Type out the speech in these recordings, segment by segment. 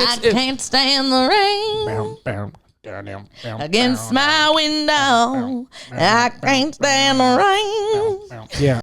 I can't stand the rain against my window. I can't stand the rain. Yeah.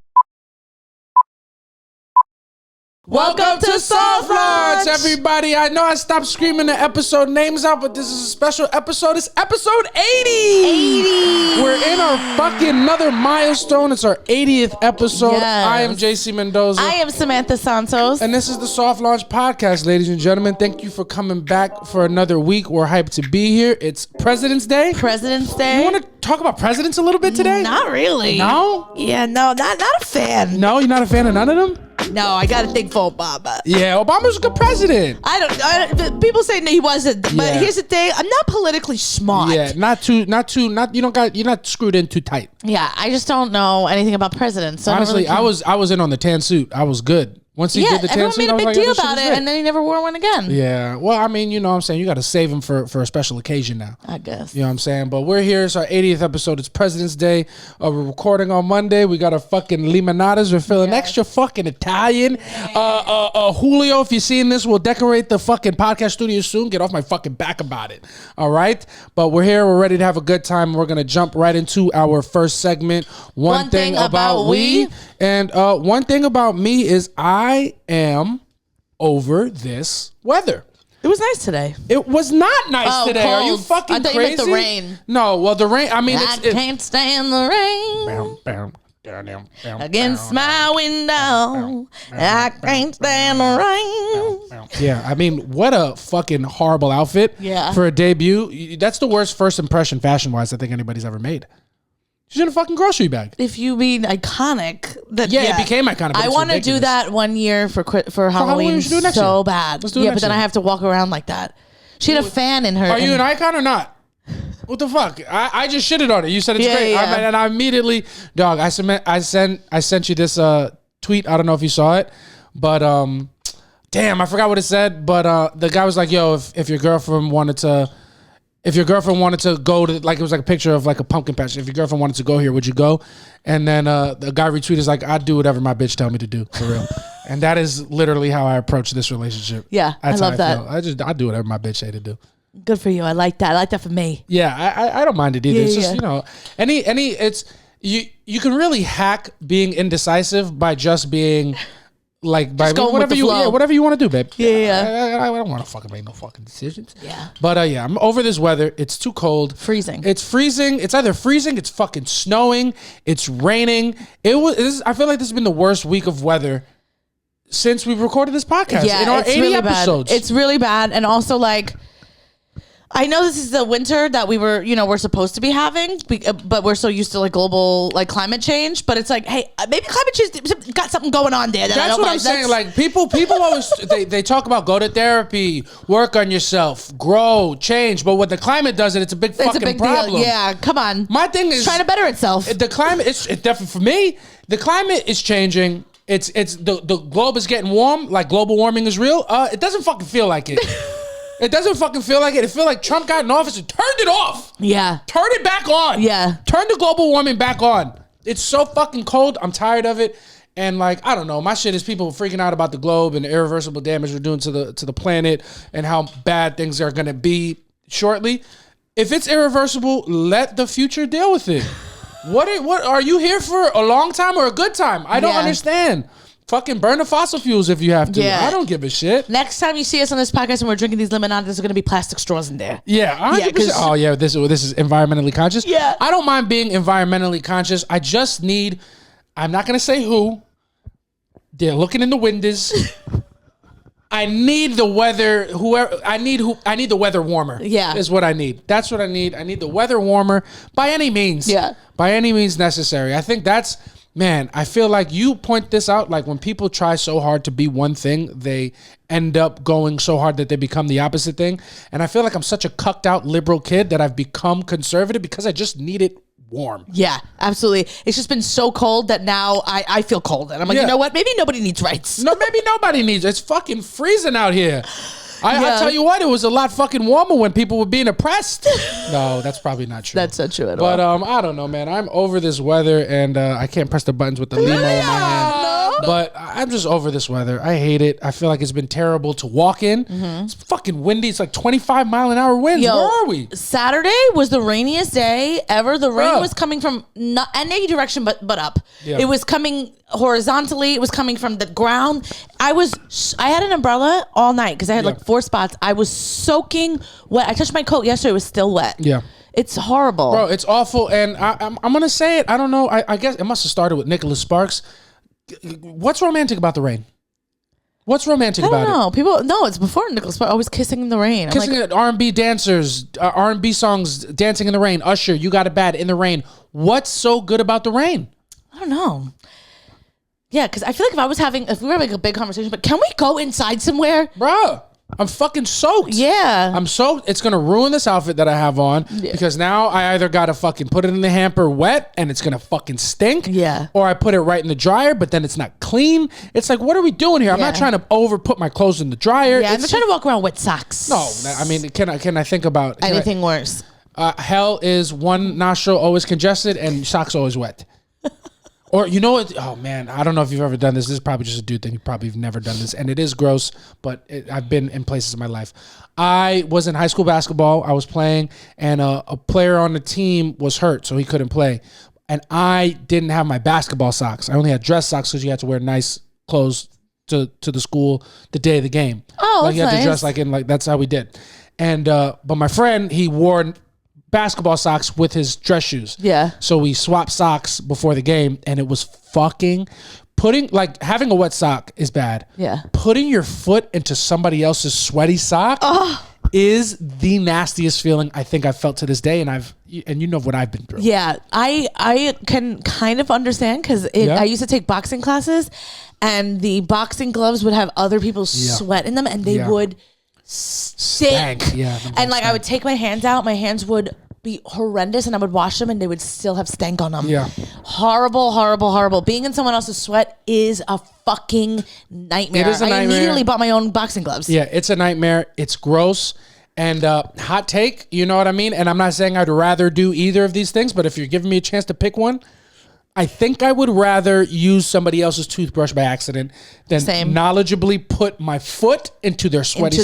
Welcome to Soft Launch, everybody. I know I stopped screaming the episode names out, but this is a special episode. It's episode 80. We're in our fucking another milestone. It's our 80th episode. Yes. I am JC Mendoza. I am Samantha Santos. And this is the Soft Launch Podcast, ladies and gentlemen. Thank you for coming back for another week. We're hyped to be here. It's President's Day. President's Day. You want to talk about presidents a little bit today? Not really. No? Yeah, no, not a fan. No, you're not a fan of none of them? No, I got to think for Obama. Yeah, Obama's a good president. I don't. People say no, he wasn't. But Yeah. here's the thing: I'm not politically smart. Yeah, you're not screwed in too tight. Yeah, I just don't know anything about presidents. So Honestly, I I was in on the tan suit. I was good. Once he did the tan everyone suit, made I a was big like, deal this shit about is it, lit. and then he never wore one again. Yeah, well, I mean, you know what I'm saying? You got to save him for a special occasion now. I guess. You know what I'm saying? But we're here. It's our 80th episode. It's President's Day. We're recording on Monday. We got our fucking limonadas. We're feeling extra fucking Italian. Julio, if you're seeing this, we'll decorate the fucking podcast studio soon. Get off my fucking back about it. All right? But we're here. We're ready to have a good time. We're going to jump right into our first segment. One thing about we. And one thing about me is I am over this weather. It was nice today. It was not nice today. Cold. Are you fucking I thought crazy? you meant the rain. No, well, the rain. I mean, I can't stand the rain against my window. I can't stand the rain. Yeah, I mean, what a fucking horrible outfit for a debut. That's the worst first impression fashion-wise I think anybody's ever made. She's in a fucking grocery bag. If you mean iconic, it became iconic. I want to do that one year for Halloween we should do it next so year. bad. Let's do it next but then year. I have to walk around like that. She had a fan in her. Are you an icon or not? What the fuck? I just shitted on it. You said it's great. Yeah. And I immediately, dog, I sent you this tweet. I don't know if you saw it, but damn, I forgot what it said. But the guy was like, yo, if your girlfriend wanted to go to, like, it was like a picture of like a pumpkin patch. If your girlfriend wanted to go here, would you go? And then the guy retweeted like, I'd do whatever my bitch tell me to do, for real. And that is literally how I approach this relationship. Yeah, That's I love that. I do whatever my bitch say to do. Good for you. I like that. I like that for me. Yeah, I don't mind it either. Yeah, It's just, you know, it's you can really hack being indecisive by just being like by going with whatever the you flow. whatever you want to do, babe. Yeah. I don't want to fucking make no fucking decisions. Yeah. But I'm over this weather. It's too cold. Freezing. It's freezing. It's either freezing, it's fucking snowing, it's raining. I feel like this has been the worst week of weather since we've recorded this podcast. Yeah, in our it's 80 really episodes. bad. It's really bad. And also, like, I know this is the winter that we're supposed to be having, but we're so used to like global like climate change. But it's like, hey, maybe climate change got something going on there. That's what I'm saying. Like people always they talk about go to therapy, work on yourself, grow, change. But when the climate does it, it's a big fucking problem. Deal. Yeah, come on. My thing is it's trying to better itself. The climate it's definitely for me. The climate is changing. It's the globe is getting warm. Like global warming is real. It doesn't fucking feel like it. It doesn't fucking feel like it. It feels like Trump got in office and turned it off. Yeah. Turned it back on. Yeah. Turn the global warming back on. It's so fucking cold. I'm tired of it. And like, I don't know. My shit is people freaking out about the globe and the irreversible damage we're doing to the planet and how bad things are going to be shortly. If it's irreversible, let the future deal with it. What are you here for a long time or a good time? I don't understand. Fucking burn the fossil fuels if you have to. Yeah. I don't give a shit. Next time you see us on this podcast and we're drinking these lemonades, there's going to be plastic straws in there. Yeah, 100%. Oh, yeah, this is environmentally conscious. Yeah. I don't mind being environmentally conscious. I just need, I'm not going to say who. They're looking in the windows. I need the weather, I need the weather warmer. Yeah. Is what I need. That's what I need. I need the weather warmer by any means. Yeah. By any means necessary. I think that's, man, I feel like you point this out, like when people try so hard to be one thing, they end up going so hard that they become the opposite thing. And I feel like I'm such a cucked out liberal kid that I've become conservative because I just need it warm. Yeah, absolutely. It's just been so cold that now I feel cold. And I'm like, you know what? Maybe nobody needs rights. No, maybe nobody needs it. It's fucking freezing out here. I tell you what, it was a lot fucking warmer when people were being oppressed. No, that's probably not true. That's not true at all. But I don't know, man. I'm over this weather, and I can't press the buttons with the limo in my hand. But I'm just over this weather. I hate it. I feel like it's been terrible to walk in. It's fucking windy. It's like 25-mile-an-hour winds. Yo, Where are we? Saturday was the rainiest day ever. The rain was coming from not any direction but up. Yeah. It was coming horizontally. It was coming from the ground. I had an umbrella all night because I had like 4 spots. I was soaking wet. I touched my coat yesterday. It was still wet. Yeah. It's horrible. Bro, it's awful. And I'm going to say it. I don't know. I guess it must have started with Nicholas Sparks. What's romantic about the rain? What's romantic about it? I don't know. People, no, it's before Nicholas Sparks. Always kissing in the rain. Kissing at R&B dancers, R&B songs, dancing in the rain. Usher, You Got It Bad, In the Rain. What's so good about the rain? I don't know. Yeah, because I feel like if we were having a big conversation, but can we go inside somewhere? Bruh. I'm fucking soaked. Yeah. I'm soaked. It's going to ruin this outfit that I have on because now I either got to fucking put it in the hamper wet and it's going to fucking stink. Yeah. Or I put it right in the dryer, but then it's not clean. It's like, what are we doing here? I'm not trying to put my clothes in the dryer. Yeah, I'm not trying to walk around with socks. No, I mean, can I think about anything worse? Hell is one nostril always congested and socks always wet. Or you know what? Oh man, I don't know if you've ever done this. This is probably just a dude thing. You probably have never done this, and it is gross. But I've been in places in my life. I was in high school basketball. I was playing, and a player on the team was hurt, so he couldn't play. And I didn't have my basketball socks. I only had dress socks because you had to wear nice clothes to the school the day of the game. Oh, like you had to dress nice. that's how we did. And but my friend, he wore basketball socks with his dress shoes. Yeah. So we swapped socks before the game, and it was fucking having a wet sock is bad. Yeah. Putting your foot into somebody else's sweaty sock is the nastiest feeling I think I've felt to this day, and you know what I've been through. Yeah, I can kind of understand because I used to take boxing classes, and the boxing gloves would have other people's sweat in them, and they would stink. Yeah, and like I would take my hands out, my hands would be horrendous, and I would wash them, and they would still have stank on them. Yeah, horrible, horrible, horrible. Being in someone else's sweat is a fucking nightmare. It is a nightmare. I immediately bought my own boxing gloves. Yeah, it's a nightmare. It's gross. And hot take, you know what I mean? And I'm not saying I'd rather do either of these things, but if you're giving me a chance to pick one, I think I would rather use somebody else's toothbrush by accident than knowledgeably put my foot into their sweaty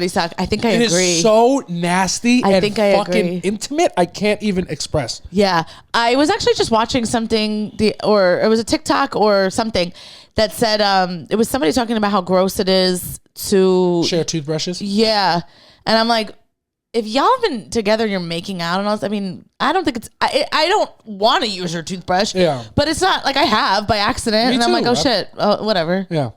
sock. I think I agree. It is so nasty and fucking intimate. I can't even express. Yeah. I was actually just watching something, or it was a TikTok or something that said, it was somebody talking about how gross it is to share toothbrushes. Yeah. And I'm like, if y'all have been together and you're making out and all this, I mean, I don't think it's, I don't want to use your toothbrush. Yeah. But it's not like I have by accident. And I'm like, oh shit, whatever. Yeah.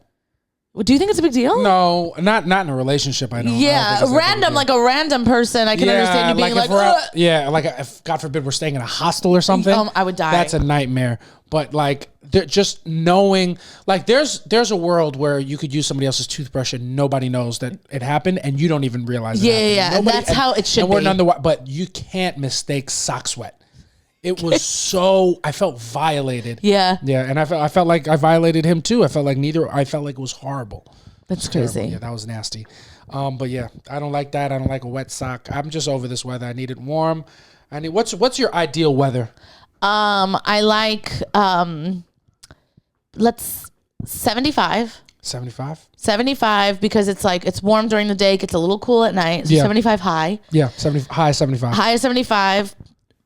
Do you think it's a big deal? No, not in a relationship. I don't. Yeah, I don't random, like a random person. I can understand you being like, if God forbid we're staying in a hostel or something. I would die. That's a nightmare. But like, just knowing, like, there's a world where you could use somebody else's toothbrush and nobody knows that it happened, and you don't even realize. Yeah. That's how it should be. But you can't mistake sock sweat. It was so, I felt violated. Yeah. Yeah, and I felt like I violated him too. I felt like it was horrible. That's crazy. Terrible. Yeah, that was nasty. But yeah, I don't like that. I don't like a wet sock. I'm just over this weather. I need it warm. What's your ideal weather? I like, let's 75. 75? 75 because it's like, it's warm during the day, gets a little cool at night. So 75 high. Yeah, high 75. High 75.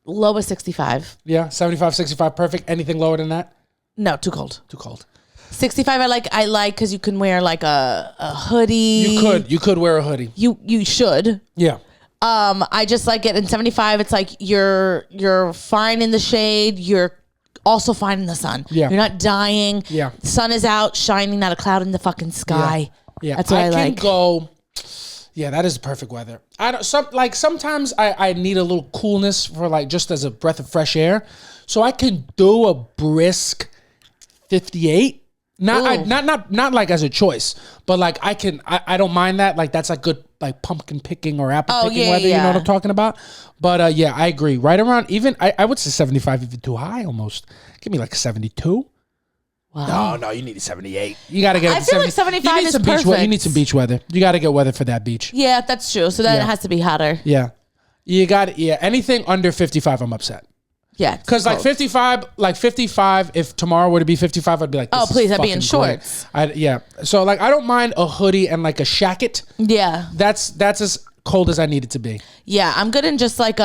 Low is 65. Yeah, 75, 65, perfect. Anything lower than that? No, too cold. Too cold. 65 I like because you can wear like a hoodie. You could wear a hoodie. You should. Yeah. I just like it. In 75, it's like you're fine in the shade. You're also fine in the sun. Yeah. You're not dying. Yeah. The sun is out, shining, not a cloud in the fucking sky. Yeah. That's what I like. I can go. Yeah, that is perfect weather. Sometimes I need a little coolness for like just as a breath of fresh air, so I can do a brisk 58. Not like as a choice, but like I don't mind that. Like that's like good like pumpkin picking or apple picking weather. You know what I'm talking about? But yeah, I agree. Right around even I would say 75 even too high almost. Give me like 72. Wow. No, you need 78. You got to get. I feel like 75 is perfect. You need some beach weather. You got to get weather for that beach. Yeah, that's true. So then it has to be hotter. Yeah, you got it. Yeah, anything under 55, I'm upset. Yeah. Because like 55, if tomorrow were to be 55, I'd be like, oh, please, I'd be in shorts. Yeah. So like, I don't mind a hoodie and like a shacket. Yeah. That's as cold as I need it to be. Yeah, I'm good in just like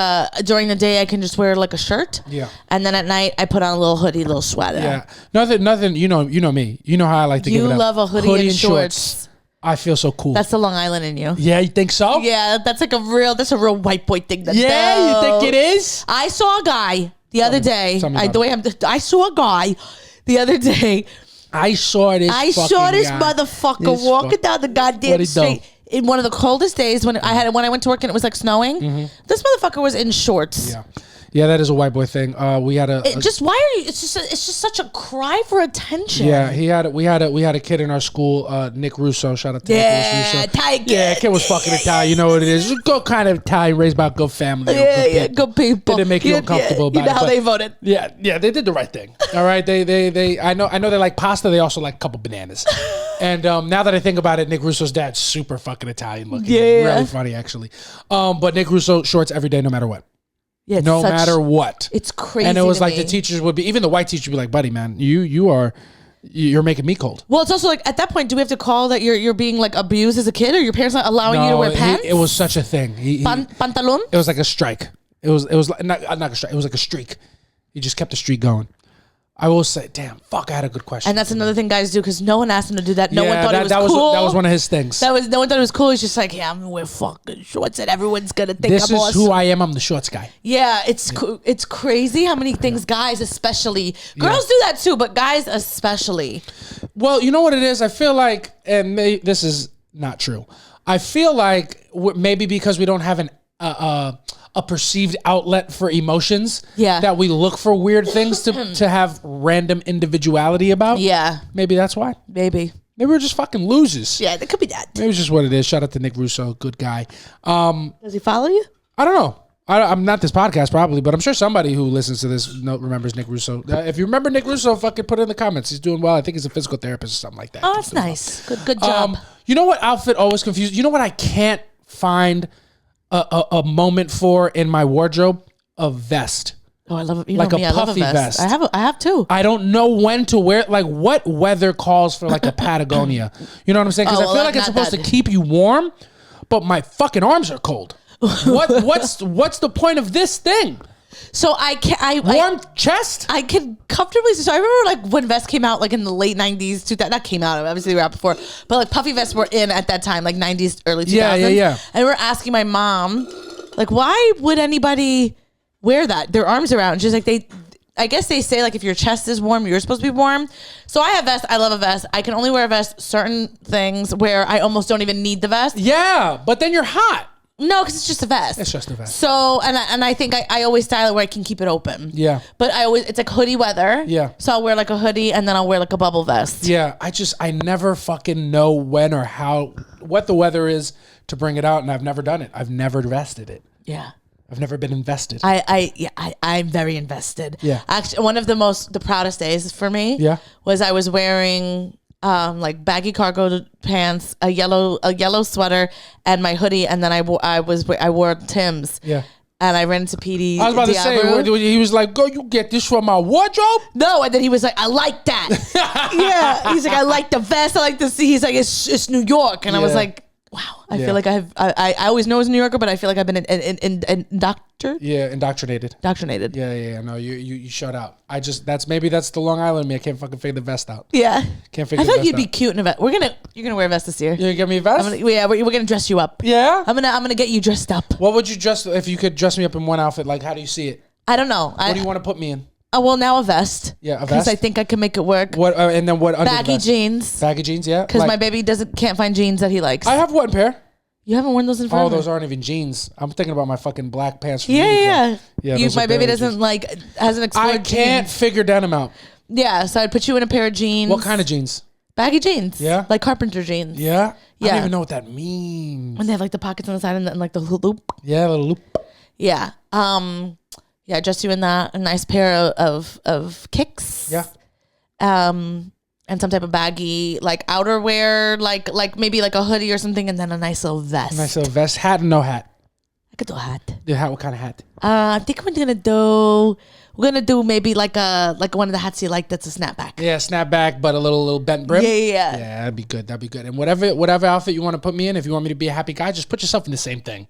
during the day I can just wear like a shirt. Yeah. And then at night I put on a little hoodie, little sweater. Yeah. Nothing. You know me. You know how I like to give it up. You love a hoodie and shorts. I feel so cool. That's the Long Island in you. Yeah, you think so? Yeah, that's a real white boy thing. You think it is? I saw a guy the other day. I saw a guy the other day. I saw this motherfucker walking down the goddamn street in one of the coldest days when I went to work and it was like snowing. Mm-hmm. This motherfucker was in shorts. Yeah. Yeah, that is a white boy thing. We had why are you? It's just such a cry for attention. Yeah, we had a kid in our school, Nick Russo. Shout out to Nick Russo. Italian kid. Yeah, kid was fucking Italian. You know what it is? Good kind of Italian, raised by a good family. Good people. Didn't make you uncomfortable about it. You know how they voted. Yeah, they did the right thing. All right, I know they like pasta. They also like a couple bananas. And now that I think about it, Nick Russo's dad's super fucking Italian looking. Yeah, really funny actually. But Nick Russo shorts every day, no matter what. Yeah, no matter what. It's crazy. And it was like the teachers would be, even the white teacher would be like, buddy, man, you're making me cold. Well, it's also like at that point, do we have to call that you're being like abused as a kid, or your parents not allowing you to wear pants? It was such a thing. Pantalon? It was like a strike. It was not a strike. It was like a streak. He just kept the streak going. I will say, damn, fuck, I had a good question. And that's another thing guys do because no one asked him to do that. No one thought it was cool. That was one of his things. No one thought it was cool. He's just like, yeah, I'm going to wear fucking shorts and everyone's going to think this is who I am. I'm the shorts guy. Yeah, it's crazy how many things guys especially, girls do that too, but guys especially. Well, you know what it is? I feel like, and this is not true. I feel like maybe because we don't have a perceived outlet for emotions, that we look for weird things to have random individuality about. Yeah. Maybe that's why. Maybe we're just fucking losers. Yeah, that could be that. Maybe it's just what it is. Shout out to Nick Russo, good guy. Does he follow you? I don't know. I'm not this podcast probably, but I'm sure somebody who listens to this remembers Nick Russo. If you remember Nick Russo, fucking put it in the comments. He's doing well. I think he's a physical therapist or something like that. Oh, that's nice. Well. Good job. You know what outfit always confuses? You know what I can't find a moment for in my wardrobe? A vest. Oh, I love it. Like a puffy vest. I have too. I don't know when to wear. Like, what weather calls for like a Patagonia? You know what I'm saying? Because I feel like it's supposed to keep you warm, but my fucking arms are cold. What's the point of this thing? So warm chest. I can comfortably. So I remember like when vests came out, like in the late '90s. That came out. Obviously, they were out before, but like puffy vests were in at that time, like '90s, early 2000s. Yeah. And we were asking my mom, like, why would anybody wear that? Their arms are out. And she's like, I guess they say like if your chest is warm, you're supposed to be warm. So I have vests. I love a vest. I can only wear a vest certain things where I almost don't even need the vest. Yeah, but then you're hot. No, because it's just a vest. It's just a vest. So, and I think I always style it where I can keep it open. Yeah. But it's like hoodie weather. Yeah. So I'll wear like a hoodie and then I'll wear like a bubble vest. Yeah. I never fucking know when or what the weather is to bring it out, and I've never done it. I've never vested it. Yeah. I've never been invested. I'm very invested. Yeah. Actually, one of the proudest days for me was I was wearing like baggy cargo pants, a yellow sweater, and my hoodie, and then I wore Tim's. Yeah. And I ran into PD. I was about to say, he was like, "Go, you get this from my wardrobe?" No, and then he was like, "I like that." Yeah, he's like, "I like the vest. I like to see." He's like, "It's New York," and I was like, wow, I feel like I always know as a New Yorker, but I feel like I've been indoctrinated. Yeah, indoctrinated. Indoctrinated. Yeah. No, you shut out. That's the Long Island me. I can't fucking figure the vest out. Yeah. Can't figure. I feel like you'd be cute in a vest. You're gonna wear a vest this year. You're gonna get me a vest? We're gonna dress you up. Yeah. I'm gonna get you dressed up. What would you dress if you could dress me up in one outfit? Like, how do you see it? I don't know. What do you want to put me in? Oh, well, now a vest. Yeah, a vest. Because I think I can make it work. What and then what? Under baggy jeans. Baggy jeans, yeah. Because my baby can't find jeans that he likes. I have one pair. You haven't worn those in forever. Oh, those aren't even jeans. I'm thinking about my fucking black pants from Yeah. My baby hasn't explored. I can't figure denim out. Yeah, so I'd put you in a pair of jeans. What kind of jeans? Baggy jeans. Yeah. Like carpenter jeans. Yeah. I don't even know what that means. When they have like the pockets on the side and like the loop. Yeah, the loop. Yeah. Yeah, just you in that. A nice pair of kicks. Yeah. And some type of baggy like outerwear, like maybe like a hoodie or something, and then a nice little vest. Hat and no hat. could do a hat. The hat. What kind of hat? I think we're gonna do maybe like one of the hats you like that's a snapback. Yeah, snapback, but a little bent brim. Yeah. Yeah, that'd be good. That'd be good. And whatever outfit you want to put me in, if you want me to be a happy guy, just put yourself in the same thing.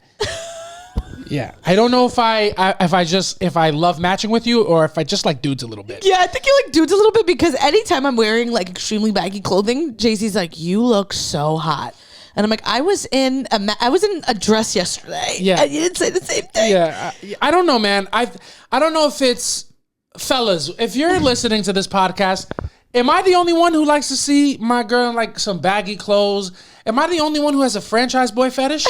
Yeah, I don't know if I love matching with you or if I just like dudes a little bit. Yeah, I think you like dudes a little bit because anytime I'm wearing like extremely baggy clothing, JC's like, "You look so hot," and I'm like, "I was in a dress yesterday." Yeah, and you didn't say the same thing. Yeah, I don't know, man. I don't know if it's fellas. If you're listening to this podcast, am I the only one who likes to see my girl in like some baggy clothes? Am I the only one who has a franchise boy fetish?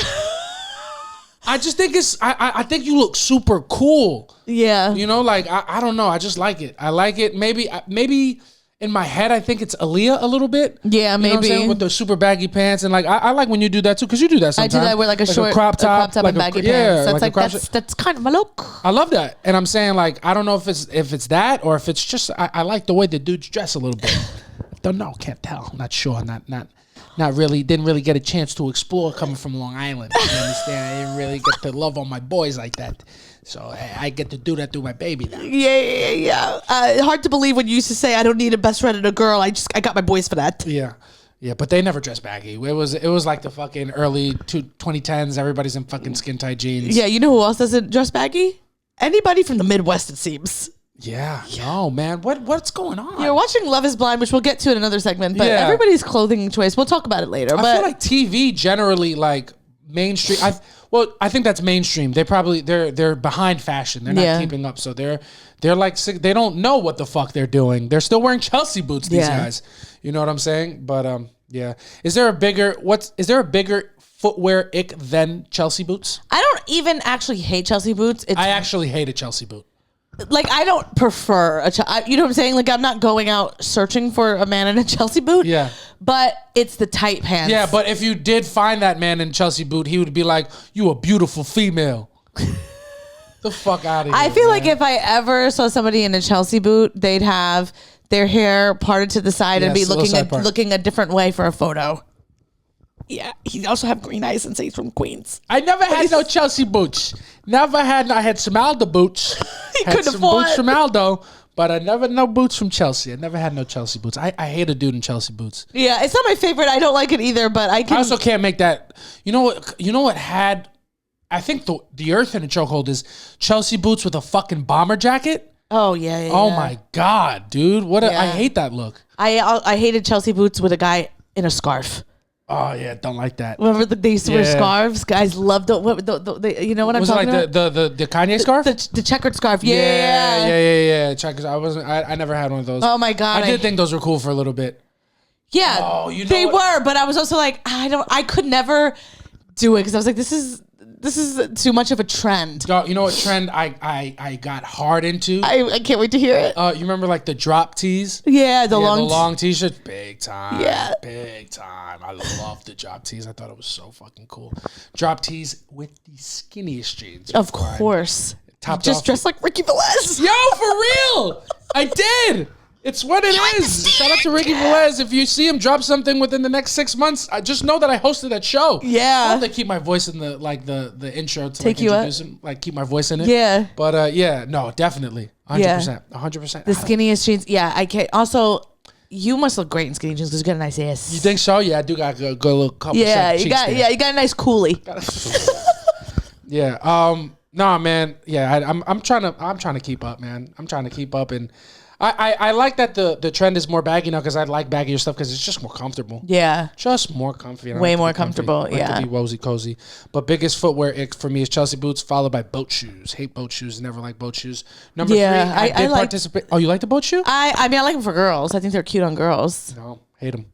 I just think I think you look super cool. Yeah. You know, like, I don't know. I just like it. I like it. Maybe in my head, I think it's Aaliyah a little bit. Yeah, you know maybe. what I'm saying? With the super baggy pants. And like, I like when you do that too, because you do that sometimes. I do that with like a short crop top and baggy pants. That's kind of my look. I love that. And I'm saying, like, I don't know if it's that or if it's just, I like the way the dudes dress a little bit. Don't know. Can't tell. Not sure. Not really, didn't really get a chance to explore coming from Long Island. You understand? I didn't really get to love on my boys like that. So I get to do that through my baby now. Yeah. Hard to believe when you used to say, I don't need a best friend and a girl. I got my boys for that. Yeah. Yeah, but they never dress baggy. It was like the fucking early 2010s. Everybody's in fucking skin tight jeans. Yeah, you know who else doesn't dress baggy? Anybody from the Midwest, it seems. Yeah. No, man. What's going on? You're watching Love is Blind, which we'll get to in another segment, but everybody's clothing choice, we'll talk about it later. I feel like TV generally, like, mainstream. I think that's mainstream. They're behind fashion. They're not keeping up. So they're like, they don't know what the fuck they're doing. They're still wearing Chelsea boots, these guys. You know what I'm saying? But yeah. Is there a bigger footwear ick than Chelsea boots? I don't even actually hate Chelsea boots. I actually hate a Chelsea boot. Like, I don't prefer you know what I'm saying? Like, I'm not going out searching for a man in a Chelsea boot. Yeah. But it's the tight pants. Yeah, but if you did find that man in Chelsea boot, he would be like, "You a beautiful female." The fuck out of here. I feel like if I ever saw somebody in a Chelsea boot, they'd have their hair parted to the side and be looking a different way for a photo. Yeah, he also have green eyes and say he's from Queens. I never had no Chelsea boots. I had some Aldo boots. He had couldn't some afford boots from Aldo, but I never no boots from Chelsea. I never had no Chelsea boots. I hate a dude in Chelsea boots. Yeah, it's not my favorite. I don't like it either, but I also can't make that. You know what had, I think the earth in a chokehold is Chelsea boots with a fucking bomber jacket. Oh yeah. Oh my God, dude. I hate that look. I hated Chelsea boots with a guy in a scarf. Oh yeah, don't like that. Remember they used to wear scarves? Guys loved you know what I'm talking about? The Kanye scarf? The checkered scarf. Yeah. Checkers. I never had one of those. Oh my God. I did think those were cool for a little bit. Yeah. Oh, they were, but I was also like, I could never do it because I was like, this is too much of a trend. You know what trend I got hard into? I can't wait to hear it. You remember like the drop tees? Yeah, the long t-shirts. Big time. Yeah. Big time. I love the drop tees. I thought it was so fucking cool. Drop tees with the skinniest jeans. Of course. Just dressed like Ricky Velez. Yo, for real. I did. It's what it is. Shout out to Ricky Velez. If you see him drop something within the next 6 months, I just know that I hosted that show. Yeah. I have to keep my voice in the intro to take you introduce him, keep my voice in it. Yeah. But no, definitely. 100%. 100%. The skinniest jeans. Yeah, I can't. Also, you must look great in skinny jeans because you got a nice ass. You think so? Yeah, I do got a good little couple. Yeah, you got a nice coolie. Yeah. Nah, man. Yeah, I'm trying to keep up, man. I'm trying to keep up, and I like that the trend is more baggy now because I like baggier stuff because it's just more comfortable. Yeah. Just more comfy. Way more comfortable, I like to be wozy cozy. But biggest footwear ick for me is Chelsea boots, followed by boat shoes. Hate boat shoes. Never like boat shoes. Number 3, I did participate. Oh, you like the boat shoe? I mean, I like them for girls. I think they're cute on girls. No, hate them.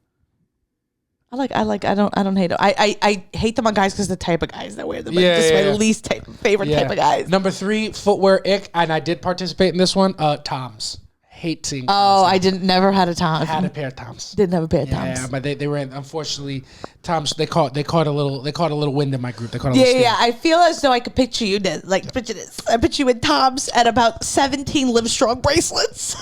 I don't hate them. I hate them on guys because the type of guys that wear them. My least favorite type of guys. Number 3, footwear ick, and I did participate in this one. Toms. Hate seeing. Oh, I never had a Tom. I had a pair of Toms. Didn't have a pair of Toms. Yeah, but they were unfortunately Toms. They caught a little wind in my group. They caught a little I feel as though I could picture you. Picture this. I picture you in Toms and about 17 Livestrong bracelets.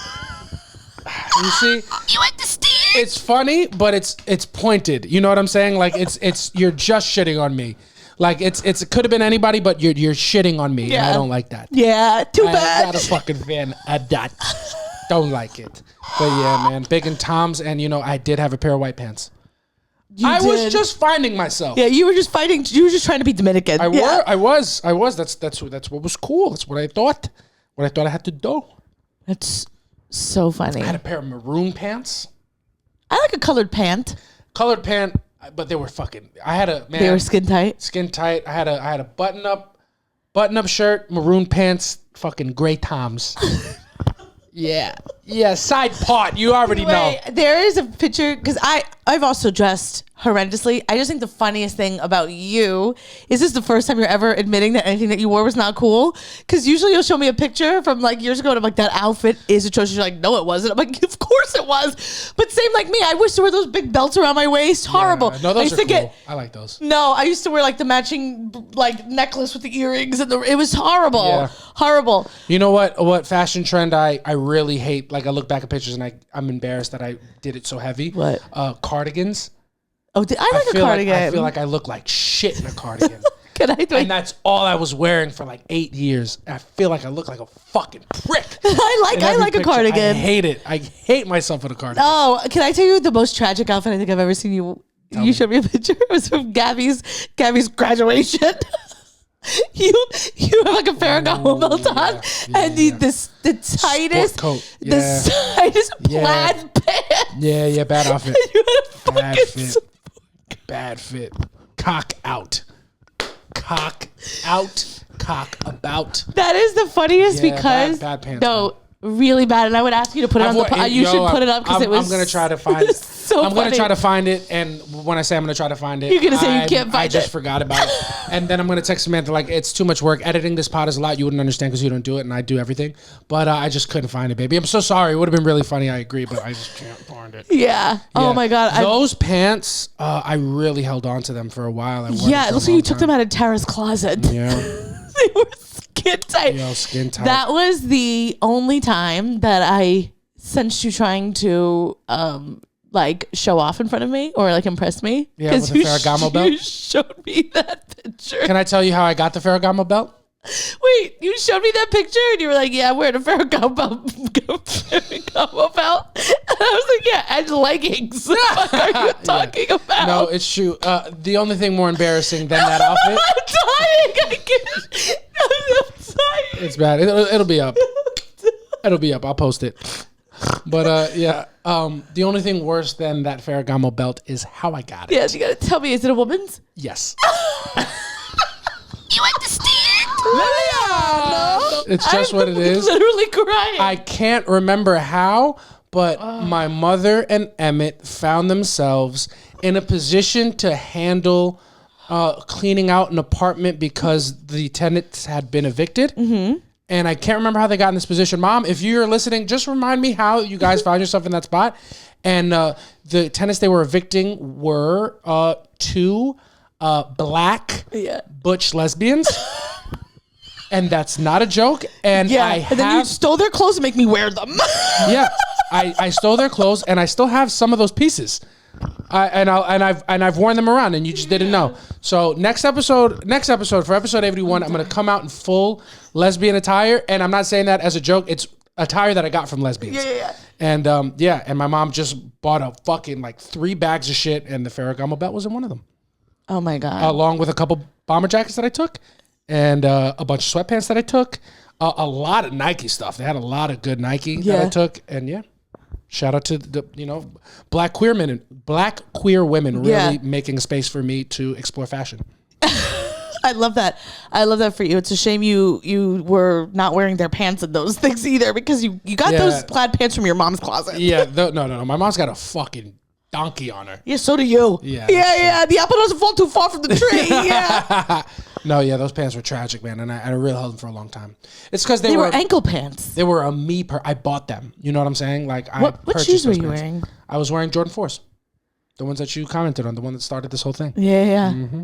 You see, you understand? It's funny, but it's pointed. You know what I'm saying? Like it's you're just shitting on me. Like it could have been anybody, but you're shitting on me, and I don't like that. Yeah, too bad. I'm not a fucking fan of that. Don't like it. But yeah, man, big in Toms, and I did have a pair of white pants. I was just finding myself. Yeah, you were just fighting. You were just trying to be Dominican. I was. That's what was cool. That's what I thought. What I thought I had to do. That's so funny. I had a pair of maroon pants. I like a colored pant. Colored pant, but they were fucking. They were skin tight. Skin tight. I had a button up shirt, maroon pants, fucking gray Toms. Yeah. Side part. You already know. There is a picture because I've also dressed horrendously. I just think the funniest thing about you is this the first time you're ever admitting that anything that you wore was not cool? Because usually you'll show me a picture from like years ago and I'm like, that outfit is atrocious. You're like, no, it wasn't. I'm like, of course it was. But same like me. I used to wear those big belts around my waist. Horrible. Yeah, no, those are cool. I like those. No, I used to wear like the matching like necklace with the earrings and it was horrible. Yeah. Horrible. You know what fashion trend I really hate? Like I look back at pictures and I'm embarrassed that I did it so heavy. What? Cardigans. Oh, I like a cardigan. I feel like I look like shit in a cardigan. And that's all I was wearing for like 8 years. I feel like I look like a fucking prick. I like a cardigan. I hate it. I hate myself in a cardigan. Oh, can I tell you the most tragic outfit I think I've ever seen you? You showed me a picture. It was from Gabby's graduation. You have like a Ferragamo belt on, and the tightest coat, the tightest plaid pants. Yeah, bad outfit. You had a bad fit. Cock out. Cock about. That is the funniest because bad pants. No. Man. Really bad, and I would ask you to put it on the. You should put it up because it was. I'm gonna try to find it. So I'm gonna try to find it, and when I say I'm gonna try to find it, you're gonna say you can't find it. I just forgot about it, and then I'm gonna text Samantha like it's too much work. Editing this pod is a lot. You wouldn't understand because you don't do it, and I do everything. But I just couldn't find it, baby. I'm so sorry. It would have been really funny. I agree, but I just can't find it. Yeah. Oh my god. Those pants, I really held on to them for a while. It looks like you took them out of Tara's closet. Yeah. They were skin tight. Yo, skin tight. That was the only time that I sensed you trying to like show off in front of me or like impress me. Yeah, with the Ferragamo belt. You showed me that picture. Can I tell you how I got the Ferragamo belt? Wait, you showed me that picture and you were like, yeah, I'm wearing a Ferragamo belt. And I was like, yeah, and leggings. What the fuck are you talking about? No, it's true. The only thing more embarrassing than that outfit. I'm dying. I'm dying. It's bad. It'll be up. It'll be up. I'll post it. But the only thing worse than that Ferragamo belt is how I got it. Yeah, you gotta tell me, is it a woman's? Yes. You understand? No. It's just what it is. Literally crying. I can't remember how, but my mother and Emmett found themselves in a position to handle cleaning out an apartment because the tenants had been evicted. Mm-hmm. And I can't remember how they got in this position. Mom, if you're listening, just remind me how you guys found yourself in that spot. And the tenants they were evicting were two black butch lesbians. And that's not a joke. And and then you stole their clothes and make me wear them. Yeah, I stole their clothes, and I still have some of those pieces. I've worn them around, and you just didn't know. So next episode for episode 81, I'm gonna come out in full lesbian attire, and I'm not saying that as a joke. It's attire that I got from lesbians. Yeah. And and my mom just bought a fucking like 3 bags of shit, and the Ferragamo belt was in one of them. Oh my god! Along with a couple bomber jackets that I took. And a bunch of sweatpants that I took, a lot of Nike stuff. They had a lot of good Nike that I took, and shout out to the black queer women really making a space for me to explore fashion. I love that. I love that for you. It's a shame you were not wearing their pants in those things either because you got those plaid pants from your mom's closet. Yeah, no. My mom's got a fucking donkey on her. Yeah, so do you. Yeah. The apple doesn't fall too far from the tree. Yeah. No, those pants were tragic, man, and I really held them for a long time. It's because they were ankle pants. They were I bought them. You know what I'm saying? Like what shoes were you wearing? I was wearing Jordan 4s, the ones that you commented on, the one that started this whole thing. Yeah. Mm-hmm.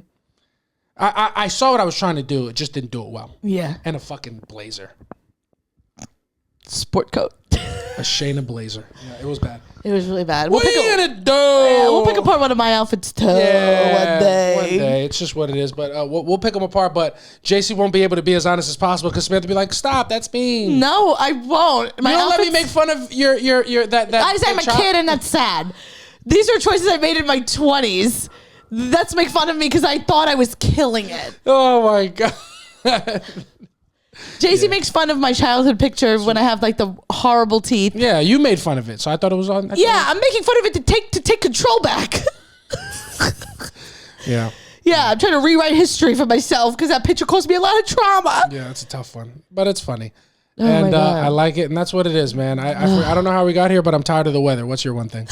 I saw what I was trying to do. It just didn't do it well. Yeah. And a fucking blazer. Sport coat. A Shayna blazer. Yeah, it was bad. It was really bad. What are you gonna do? Yeah, we'll pick apart one of my outfits too one day. One day. It's just what it is. But we'll pick them apart. But JC won't be able to be as honest as possible because Samantha will be like, "Stop, that's mean." No, I won't. You don't let me make fun of your that. I said I'm a kid and that's sad. These are choices I made in my 20s. That's make fun of me because I thought I was killing it. Oh my god. JC makes fun of my childhood picture when I have like the horrible teeth. Yeah, you made fun of it, so I thought it was on. I'm making fun of it to take control back. Yeah. Yeah, I'm trying to rewrite history for myself because that picture caused me a lot of trauma. Yeah, it's a tough one, but it's funny. Oh And I like it, and that's what it is, man. I don't know how we got here, but I'm tired of the weather. What's your one thing?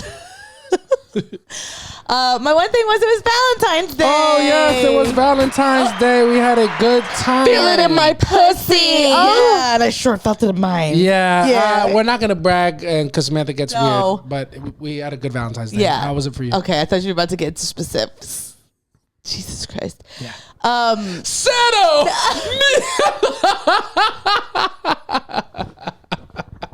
My one thing was it was Valentine's Day. Oh, yes, it was Valentine's Day. We had a good time. Feel it in my pussy. Yeah, and I sure felt it in mine. Yeah. We're not going to brag because Samantha gets No. weird, but we had a good Valentine's Day. Yeah. How was it for you? Okay, I thought you were about to get into specifics. Jesus Christ. Yeah. Settle.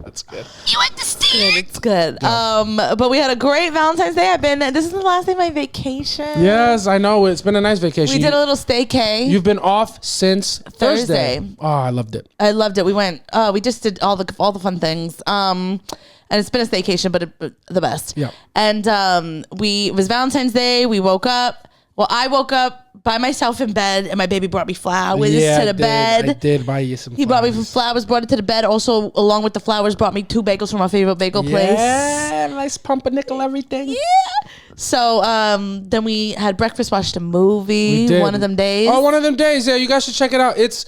That's good. You understand? It's good. But we had a great Valentine's Day. This is the last day of my vacation. Yes, I know. It's been a nice vacation. We did a little staycay. You've been off since Thursday. Oh, I loved it. I loved it. We went. We just did all the fun things. And it's been a staycation, but the best. Yeah. And it was Valentine's Day. We woke up. Well, I woke up by myself in bed, and my baby brought me flowers to the bed. I did buy you some flowers. He brought me some flowers, brought it to the bed. Also, along with the flowers, brought me 2 bagels from my favorite bagel place. Yeah, nice pumpernickel everything. Yeah. So then we had breakfast, watched a movie. We did. One of them days. Oh, one of them days. Yeah, you guys should check it out. It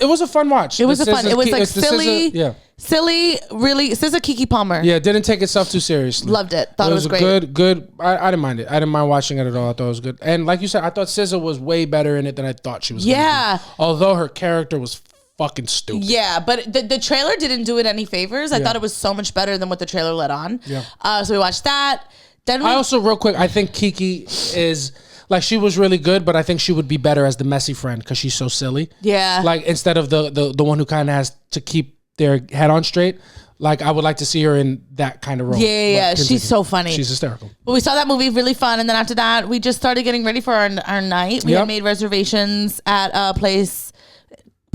was a fun watch. It was it was like silly. Yeah. Silly, really. SZA Keke Palmer. Yeah, didn't take itself too seriously. Loved it. Thought it was great. Good. I didn't mind it. I didn't mind watching it at all. I thought it was good. And like you said, I thought SZA was way better in it than I thought she was. Yeah. Gonna be. Although her character was fucking stupid. Yeah, but the trailer didn't do it any favors. I thought it was so much better than what the trailer let on. Yeah. So we watched that. Then I also, real quick, I think Keke is... Like, she was really good, but I think she would be better as the messy friend because she's so silly. Yeah. Like, instead of the one who kind of has to keep their head on straight. Like, I would like to see her in that kind of role. Yeah. She's so funny. She's hysterical. But we saw that movie, really fun. And then after that, we just started getting ready for our night. We had made reservations at a place.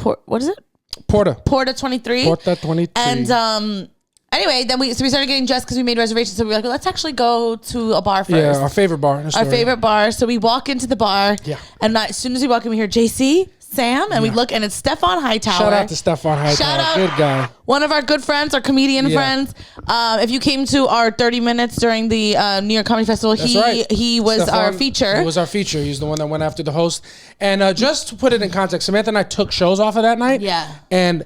What is it? Porta 23. Porta 23. And anyway, then we started getting dressed because we made reservations. So we were like, well, let's actually go to a bar first. Yeah, our favorite bar. Our favorite bar. So we walk into the bar. Yeah. And as soon as we walk in, we hear JC, Sam, and we look, and it's Stefan Hightower. Shout out to Stefan Hightower. Shout out. Good guy. One of our good friends, our comedian friends. If you came to our 30 minutes during the New York Comedy Festival, he was Stefan, our feature. He was our feature. He's the one that went after the host. And just to put it in context, Samantha and I took shows off of that night. Yeah. And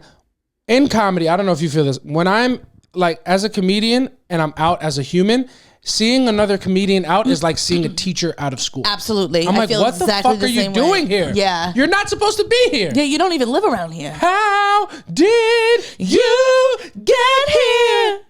in comedy, I don't know if you feel this, when I'm like as a comedian and I'm out as a human, seeing another comedian out is like seeing a teacher out of school. Absolutely. I'm like, what the fuck are you doing here? Yeah. You're not supposed to be here. Yeah, you don't even live around here. How did you get here?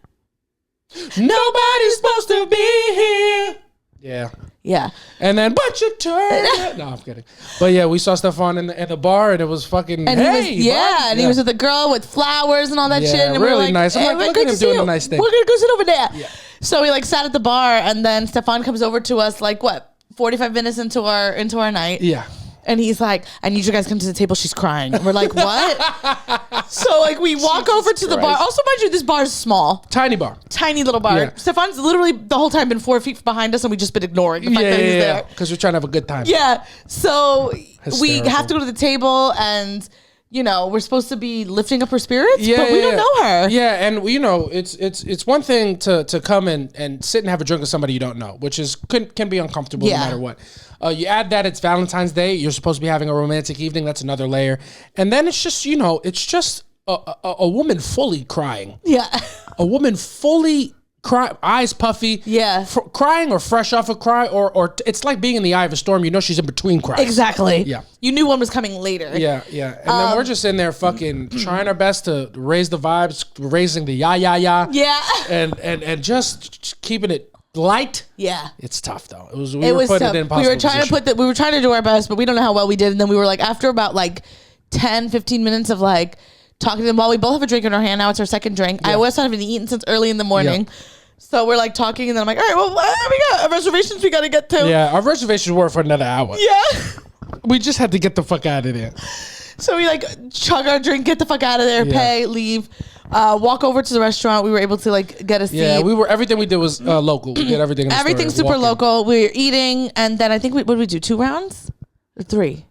Nobody's supposed to be here. Yeah. Yeah. And then, but you turned. No, I'm kidding. But yeah, we saw Stefan in the bar, and it was fucking. And he was with the girl with flowers and all that shit. And really we were like, nice. I'm like, look at him doing a nice thing. We're gonna go sit over there. Yeah. So we like sat at the bar, and then Stefan comes over to us like 45 minutes into our night. Yeah. And he's like, I need you guys to come to the table. She's crying. And we're like, what? So like we walk over to the bar. Also, mind you, this bar is small. Tiny bar. Tiny little bar. Yeah. Stefan's literally the whole time been 4 feet behind us, and we just been ignoring the fact that he's there. Because we're trying to have a good time. Yeah. So Hysterical. we have to go to the table, and we're supposed to be lifting up her spirits, but we don't know her. Yeah, and it's one thing to come and sit and have a drink with somebody you don't know, which can be uncomfortable no matter what. You add that it's Valentine's Day, you're supposed to be having a romantic evening, that's another layer. And then it's just, it's just a woman fully crying. Yeah. A woman fully eyes puffy. Yeah. Crying or fresh off a cry, or it's like being in the eye of a storm. You know she's in between cries. Exactly. Yeah. You knew one was coming later. Yeah. And then we're just in there fucking trying our best to raise the vibes, raising the ya. Yeah. And just keeping it light. Yeah. It's tough though. We were putting it in impossible we were trying to do our best, but we don't know how well we did. And then we were like, after about like 10, 15 minutes of like talking to them while we both have a drink in our hand. Now it's our second drink. I was not having eaten since early in the morning. Yeah. So we're like talking, and then I'm like, all right, well, we got reservations we got to get to. Yeah, our reservations were for another hour. Yeah. We just had to get the fuck out of there. So we like chug our drink, get the fuck out of there, pay, leave, walk over to the restaurant. We were able to like get a seat. Yeah, everything we did was local. We did everything in the Everything's store, super local. We were eating, and then I think what did we do? 2 rounds or 3?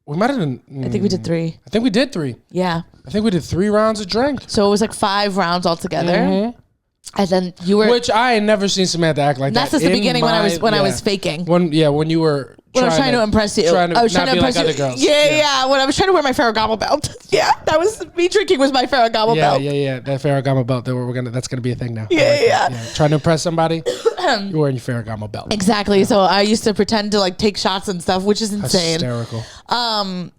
We might have done. I think we did 3. I think we did 3. Yeah. I think we did 3 rounds of drink. So it was like 5 rounds altogether. And then you were, which I had never seen Samantha act like that's that. That's just the beginning when I was faking. When you were. When I was trying to impress you. I was trying to impress like other girls. Yeah. When I was trying to wear my Ferragamo belt. Yeah, that was me drinking was my Ferragamo belt. Yeah. That Ferragamo belt that's gonna be a thing now. Yeah. Trying to impress somebody, you're wearing your Ferragamo belt. Exactly. So I used to pretend to like take shots and stuff, which is insane. Hysterical.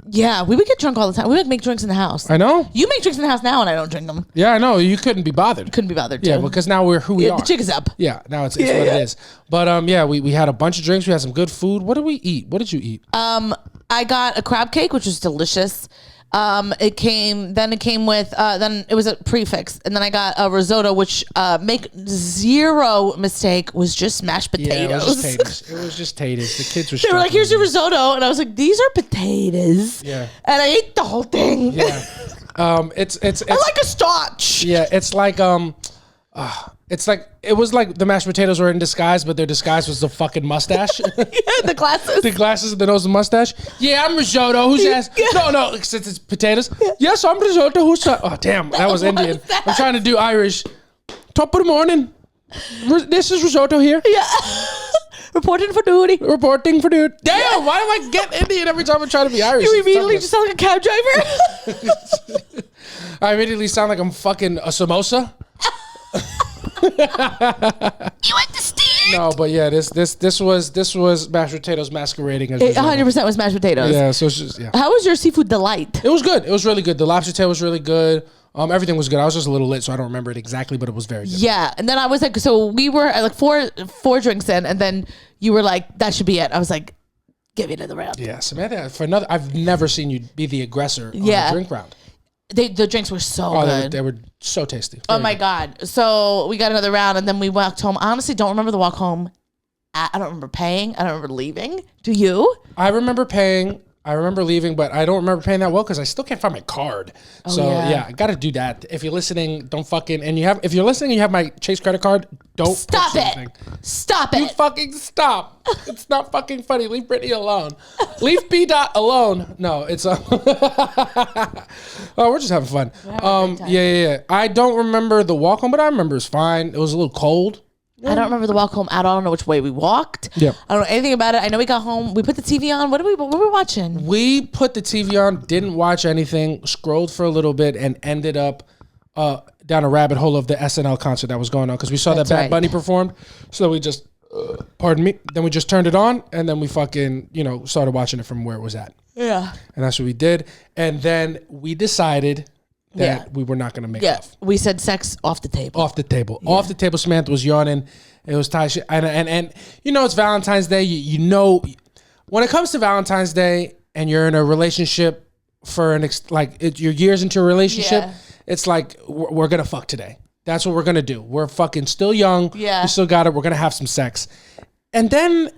Yeah, we would get drunk all the time. We would make drinks in the house. I know. You make drinks in the house now, and I don't drink them. Yeah, I know. You couldn't be bothered. Couldn't be bothered. Yeah, because now we're who we are. The jig is up. Yeah, now it's what it is. But we had a bunch of drinks. We had some good food. What did we eat? What did you eat? I got a crab cake, which was delicious. It came with then it was a prefix, and then I got a risotto, which make zero mistake was just mashed potatoes. Yeah, it was just taters. The kids were. They were like, "Here's your risotto," and I was like, "These are potatoes." Yeah, and I ate the whole thing. Yeah, it's I like a starch. Yeah, it's like it's like it was like the mashed potatoes were in disguise, but their disguise was the fucking mustache. Yeah, the glasses. The glasses, the nose, and mustache. Yeah, I'm risotto. Who's ass? No, since it's potatoes. Yeah. Yes, I'm risotto. Who's that? Oh, damn, that was Indian. I'm trying to do Irish. Top of the morning. This is risotto here. Yeah. Reporting for duty. Damn, why do I get Indian every time I try to be Irish? You immediately just sound like a cab driver. I immediately sound like I'm fucking a samosa. You understand? No, but yeah, this was mashed potatoes masquerading as 100% was mashed potatoes. Yeah, so it's just How was your seafood delight? It was good. It was really good. The lobster tail was really good. Everything was good. I was just a little lit, so I don't remember it exactly, but it was very good. Yeah, and then I was like, so we were at like four drinks in, and then you were like, that should be it. I was like, give it another round. Yeah, Samantha, I've never seen you be the aggressor on a drink round. The drinks were so good. They were so tasty. Oh my God. So we got another round, and then we walked home. I honestly don't remember the walk home. I don't remember paying. I don't remember leaving. Do you? I remember paying. I remember leaving, but I don't remember paying that well because I still can't find my card. I got to do that. If you're listening, don't fucking, if you're listening and you have my Chase credit card, don't stop it. Stop it. You fucking stop. It's not fucking funny. Leave Brittany alone. Leave B. alone. No, it's oh, we're just having fun. Yeah. I don't remember the walk home, but I remember it's fine. It was a little cold. I don't remember the walk home at all. I don't know which way we walked. Yeah. I don't know anything about it. I know we got home. We put the TV on. What were we watching? We put the TV on, didn't watch anything, scrolled for a little bit, and ended up down a rabbit hole of the SNL concert that was going on because we saw that Bad Bunny performed. So we just, pardon me, then we just turned it on, and then we fucking, started watching it from where it was at. Yeah. And that's what we did. And then we decided that we were not going to make love. We said sex off the table. Off the table. Yeah. Off the table. Samantha was yawning. It was tight shit. And it's Valentine's Day. You know, when it comes to Valentine's Day and you're in a relationship for you're years into a relationship, it's like, we're going to fuck today. That's what we're going to do. We're fucking still young. Yeah. We still got it. We're going to have some sex. And then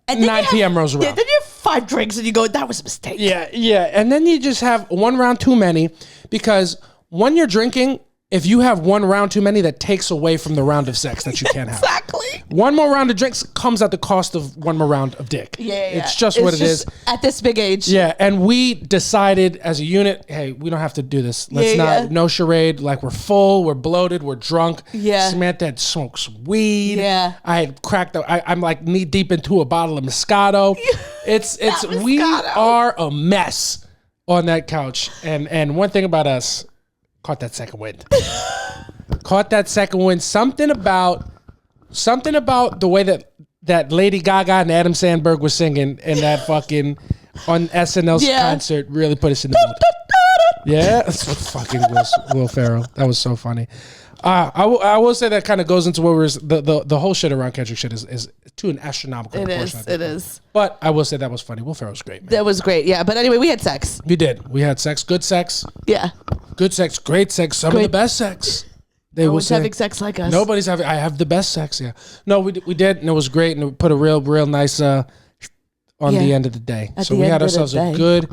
9 p.m. rolls around. Yeah, then you have 5 drinks and you go, that was a mistake. Yeah. And then you just have one round too many because when you're drinking, if you have one round too many, that takes away from the round of sex that you can't have. Exactly. One more round of drinks comes at the cost of one more round of dick. Yeah. It's just what it is. At this big age. Yeah, and we decided as a unit, hey, we don't have to do this. Let's no charade. Like, we're full, we're bloated, we're drunk. Yeah. Samantha had smoked some weed. Yeah. I had cracked up. I'm like knee deep into a bottle of Moscato. We are a mess on that couch. And one thing about us, caught that second wind. Something about the way that Lady Gaga and Adam Sandberg were singing in that fucking on SNL's concert really put us in the mood. Yeah, that's what fucking Will Ferrell. That was so funny. I will say that kind of goes into what we're the whole shit around Kendrick shit is to an astronomical proportion. It is. But I will say that was funny. Will Ferrell was great, man. That was great. Yeah, but anyway, we had sex. We did. We had sex. Good sex. Yeah. Good sex, great sex, some of the best sex. They No will one's say. having sex like us. Nobody's having. I have the best sex. Yeah. No, we did, and it was great, and it put a real nice on the end of the day. So we had ourselves a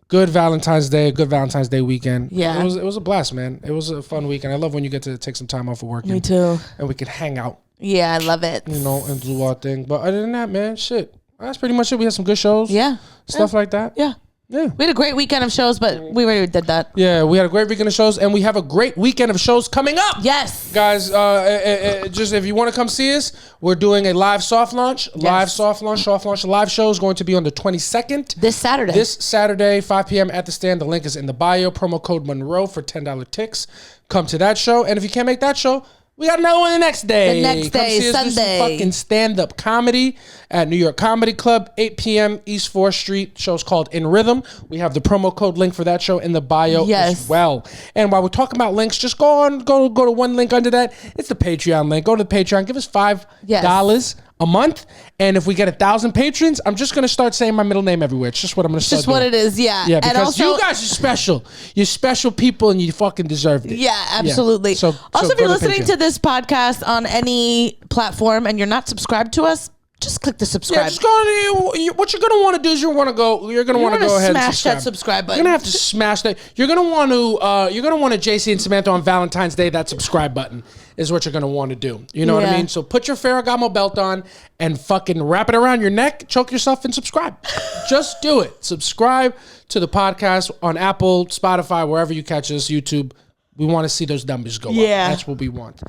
good Valentine's Day, a good Valentine's Day weekend. Yeah. It was a blast, man. It was a fun weekend. I love when you get to take some time off of work. Me too. And we could hang out. Yeah, I love it. And do our thing. But other than that, man, shit. That's pretty much it. We had some good shows. Yeah. Stuff like that. Yeah. Yeah. We had a great weekend of shows, but we already did that. Yeah, we had a great weekend of shows, and we have a great weekend of shows coming up. Yes. Guys, just if you want to come see us, we're doing a live soft launch. Soft launch. The live show is going to be on the 22nd. This Saturday, 5 p.m. at the stand. The link is in the bio. Promo code Monroe for $10 ticks. Come to that show. And if you can't make that show, we got another one the next day. Come see us Sunday. Do some Sunday. fucking stand-up comedy at New York Comedy Club, 8 p.m. East 4th Street. Show's called In Rhythm. We have the promo code link for that show in the bio as well. And while we're talking about links, just go to one link under that. It's the Patreon link. Go to the Patreon. Give us $5 a month. And if we get 1,000 patrons, I'm just going to start saying my middle name everywhere. It's just what I'm going to start doing. Just what it is, yeah. Yeah, because and also, you guys are special. You're special people, and you fucking deserved it. Yeah, absolutely. Yeah. So also, if go you're to listening Patreon. to this podcast on any platform and you're not subscribed to us, just click the subscribe. Yeah, just go to what you're gonna want to do is you're gonna go ahead and smash that subscribe button. You're gonna have to smash that. You're gonna want to JC and Samantha on Valentine's Day. That subscribe button is what you're gonna want to do. You know what I mean? So put your Ferragamo belt on and fucking wrap it around your neck, choke yourself, and subscribe. Just do it. Subscribe to the podcast on Apple, Spotify, wherever you catch us, YouTube. We want to see those numbers go up. That's what we want.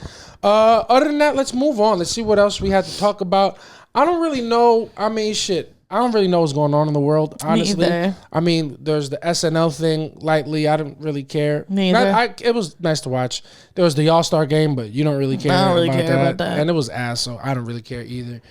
Other than that, let's move on. Let's see what else we had to talk about. I don't really know. I mean, shit. I don't really know what's going on in the world, honestly. Me either. I mean, there's the SNL thing lightly. I don't really care. Neither. It was nice to watch. There was the All-Star game, but you don't really care, I don't really care about that. And it was ass, so I don't really care either.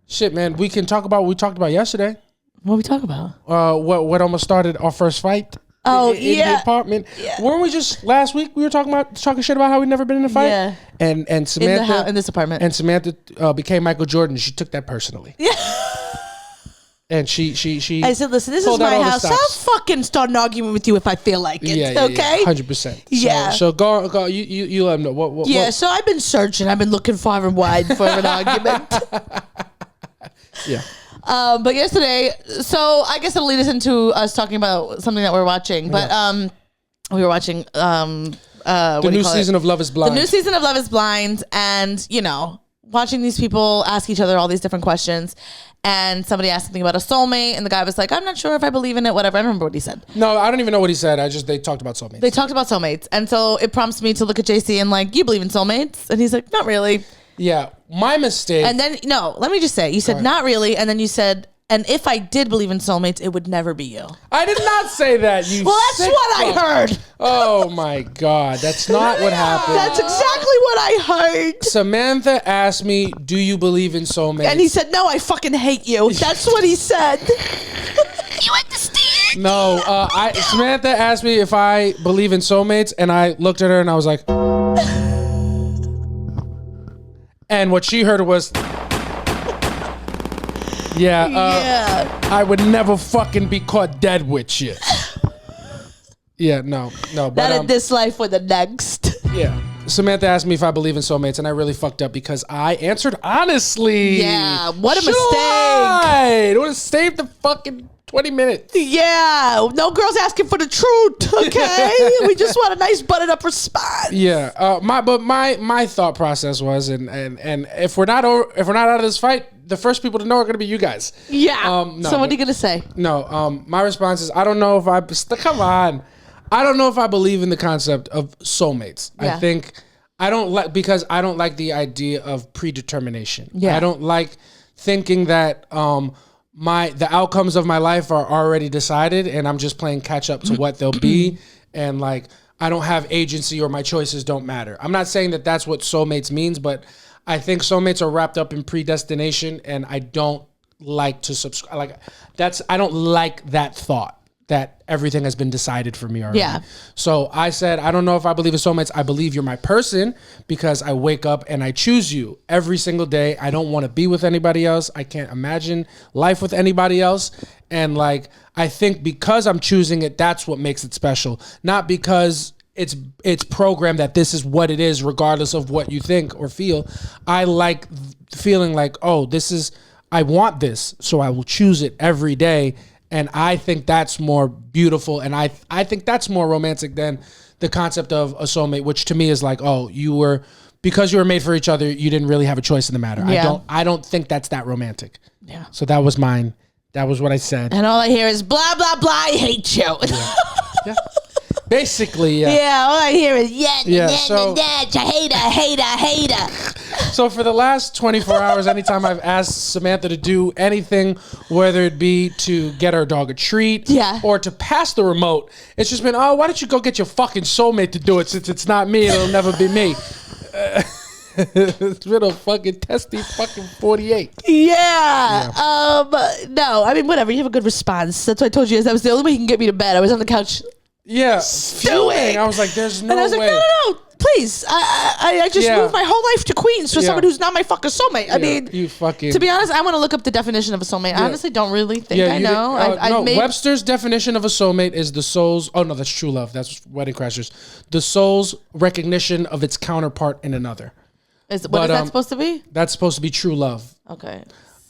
Shit, man. We can talk about what we talked about yesterday. What we talk about? What almost started our first fight. Oh, in the apartment. Yeah. Weren't we just last week? We were talking shit about how we'd never been in a fight. Yeah. And Samantha in this apartment. And Samantha became Michael Jordan. She took that personally. Yeah. And she. I said, listen, this is my house. I'll fucking start an argument with you if I feel like it. Yeah, okay. 100%. Yeah. So go. You let them know what. Yeah. So I've been searching. I've been looking far and wide for an argument. Yeah. But yesterday, so I guess it'll lead us into us talking about something that we're watching. But we were watching the new season of Love is Blind. The new season of Love is Blind, and watching these people ask each other all these different questions. And somebody asked something about a soulmate, and the guy was like, "I'm not sure if I believe in it." Whatever. I don't remember what he said. No, I don't even know what he said. They talked about soulmates. They talked about soulmates, and so it prompts me to look at JC and like, "You believe in soulmates?" And he's like, "Not really." Yeah, my mistake. And then, no, let me just say, you said, "Not really." And then you said, "And if I did believe in soulmates, it would never be you." I did not say that, you Well, that's sick what fuck. I heard. Oh, my God. That's not what happened. That's exactly what I heard. Samantha asked me, do you believe in soulmates? And he said, "No, I fucking hate you." That's what he said. You understand? No, Samantha asked me if I believe in soulmates, and I looked at her and I was like... And what she heard was... Yeah, I would never fucking be caught dead with you. Yeah, no. But, not in this life or the next. Yeah. Samantha asked me if I believe in soulmates, and I really fucked up because I answered honestly. Yeah, what a mistake. It would have saved the fucking 20 minutes. Yeah, no girls asking for the truth, okay? We just want a nice buttoned up response. Yeah, my thought process was, and if we're not out of this fight, the first people to know are going to be you guys. Yeah. No, so what are you going to say? No, my response is I don't know if I don't know if I believe in the concept of soulmates. Yeah. I think I don't like the idea of predetermination. Yeah. I don't like thinking that the outcomes of my life are already decided and I'm just playing catch up to what they'll be, and like I don't have agency or my choices don't matter. I'm not saying that that's what soulmates means, but I think soulmates are wrapped up in predestination, and I don't like to subscribe. I don't like that thought. that everything has been decided for me already. Yeah. So I said, I don't know if I believe in soulmates. I believe you're my person because I wake up and I choose you every single day. I don't want to be with anybody else. I can't imagine life with anybody else. And like, I think because I'm choosing it, that's what makes it special. Not because it's programmed that this is what it is, regardless of what you think or feel. I like feeling like, oh, I want this, so I will choose it every day. And I think that's more beautiful, and I think that's more romantic than the concept of a soulmate, which to me is like, oh, because you were made for each other, you didn't really have a choice in the matter. Yeah. I don't think that's that romantic. Yeah. So that was mine. That was what I said. And all I hear is blah, blah, blah, I hate you. Yeah. Basically, yeah. Yeah, all I hear is hater. So for the last 24 hours, anytime I've asked Samantha to do anything, whether it be to get our dog a treat or to pass the remote, it's just been, oh, why don't you go get your fucking soulmate to do it? Since it's not me, it'll never be me. It's been a fucking testy fucking 48. Yeah. No, I mean, whatever. You have a good response. That's why I told you that was the only way you can get me to bed. I was on the couch. Yeah. Fuming. I was like, there's no way. And I was like, no. Please. I just moved my whole life to Queens for someone who's not my fucking soulmate. I mean, you fucking. To be honest, I want to look up the definition of a soulmate. I honestly don't really think I know. No, Webster's definition of a soulmate is the soul's. Oh no, that's true love. That's Wedding Crashers. The soul's recognition of its counterpart in another. What is that supposed to be? That's supposed to be true love. Okay.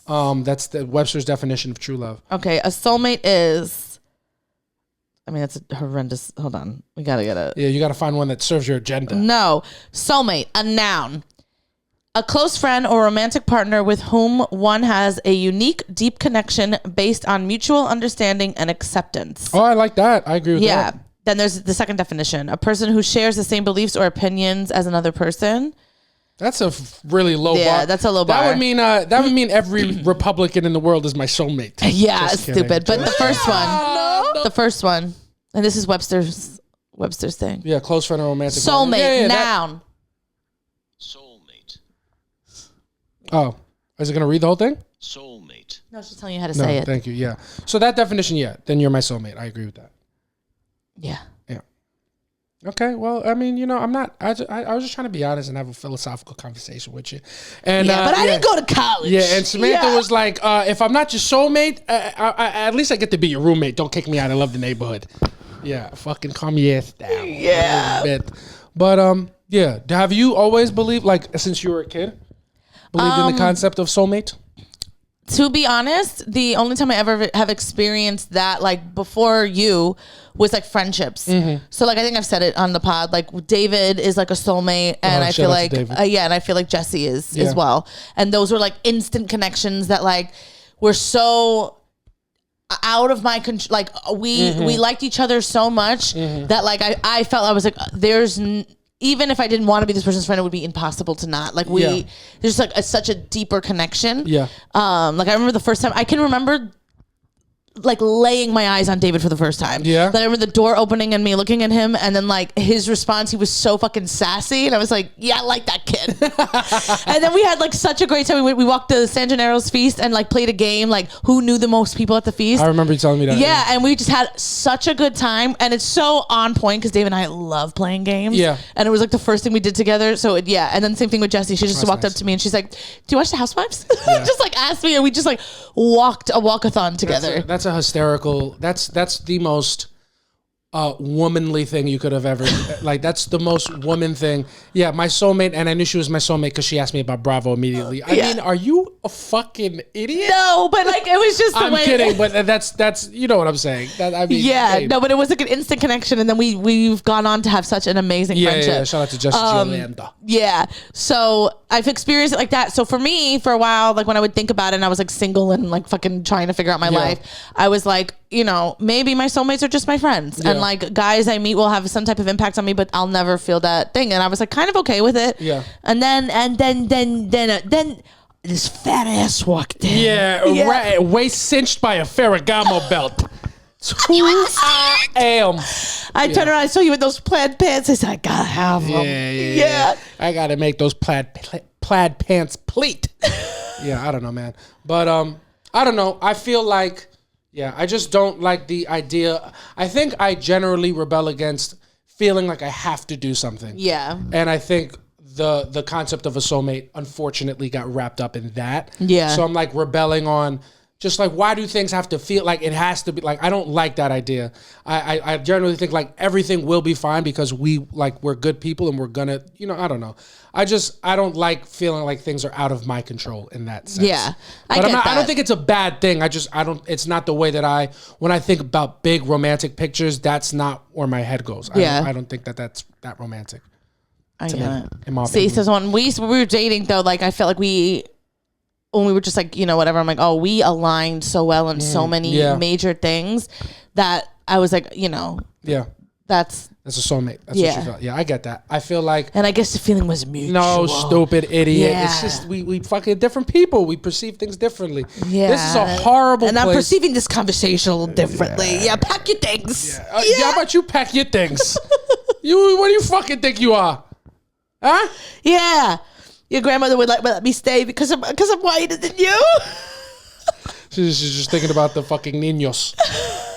That's the Webster's definition of true love. Okay, a soulmate is. I mean, that's a horrendous. Hold on, we gotta get it. Yeah, you gotta find one that serves your agenda. No, soulmate, a noun, a close friend or romantic partner with whom one has a unique, deep connection based on mutual understanding and acceptance. Oh, I like that. I agree with that. Yeah. Then there's the second definition: a person who shares the same beliefs or opinions as another person. That's a really low bar. Yeah, that's a low bar. That would mean every Republican in the world is my soulmate. Yeah, stupid. But the first one, and this is Webster's thing. Yeah, close friend or romantic. Soulmate, noun. Soulmate. Oh, is it gonna read the whole thing? Soulmate. No, she's telling you how to say it. Thank you. Yeah. So that definition, then you're my soulmate. I agree with that. Yeah. Okay, well, I mean, I'm not. I was just trying to be honest and have a philosophical conversation with you. And but I didn't go to college. Yeah, and Samantha was like, "If I'm not your soulmate, at least I get to be your roommate. Don't kick me out. I love the neighborhood." Yeah, fucking calm your ass down. Yeah. A bit. But yeah. Have you always believed, like, since you were a kid, believed in the concept of soulmate? To be honest, the only time I ever have experienced that, like before you, was like friendships. Mm-hmm. So like I think I've said it on the pod. Like David is like a soulmate, and I feel like and I feel like Jesse is as well. And those were like instant cconnections that like were so out of my control. Like we liked each other so much that like I felt I was like even if I didn't want to be this person's friend, it would be impossible to not. Like there's like such a deeper connection. Yeah. Like I remember the first time I can remember like laying my eyes on David for the first time. Yeah. Like I remember the door opening and me looking at him, and then like his response, he was so fucking sassy, and I was like, yeah, I like that kid. And then we had like such a great time. We walked to San Gennaro's feast and like played a game, like who knew the most people at the feast. I remember you telling me that. Yeah, and we just had such a good time, and it's so on point because Dave and I love playing games. Yeah. And it was like the first thing we did together. So and then same thing with Jessie. She just walked up to me and she's like, do you watch The Housewives? Yeah. Just like asked me, and we just like walked a walkathon together. That's a hysterical. That's the most womanly thing you could have ever. Like that's the most woman thing. Yeah, my soulmate, and I knew she was my soulmate because she asked me about Bravo immediately. I mean, are you a fucking idiot? No, but like it was just the I'm way. kidding, but that's you know what I'm saying. I mean, yeah, no, but it was like an instant connection, and then we've gone on to have such an amazing friendship. Yeah, shout out to Justice Yolanda. Yeah, so I've experienced it like that. So for me, for a while, like when I would think about it, and I was like single and like fucking trying to figure out my life, I was like, maybe my soulmates are just my friends, and like guys I meet will have some type of impact on me, but I'll never feel that thing. And I was like kind of okay with it. Yeah. And then this fat ass walked in. Yeah. Right. Waist cinched by a Ferragamo belt. Who I am. I turned around, I saw you with those plaid pants. I said, I gotta have them. Yeah. I gotta make those plaid pants pleat. Yeah, I don't know, man. But I don't know. I feel like, Yeah, I just don't like the idea. I think I generally rebel against feeling like I have to do something. Yeah. And I think the concept of a soulmate unfortunately got wrapped up in that. Yeah. So I'm like rebelling on just like, why do things have to feel like it has to be like, I don't like that idea. I generally think like everything will be fine because we're good people and we're gonna, I don't know. I don't like feeling like things are out of my control in that sense. Yeah. I don't think it's a bad thing. It's not the way that when I think about big romantic pictures, that's not where my head goes. I don't think that's that romantic. I get it. In my See, opinion. so when we were dating though, like I felt like when we were just like, whatever, I'm like, oh, we aligned so well in so many major things that I was like, Yeah. that's a soulmate. That's what you felt. Yeah, I get that. I feel like... And I guess the feeling was mutual. No, stupid idiot. Yeah. It's just, we fucking different people. We perceive things differently. Yeah. This is a horrible And place. I'm perceiving this conversation a little differently. Yeah, pack your things. Yeah. How about you pack your things? What do you fucking think you are? Huh? Yeah. Your grandmother would let me stay because I'm whiter than you. She's just thinking about the fucking niños.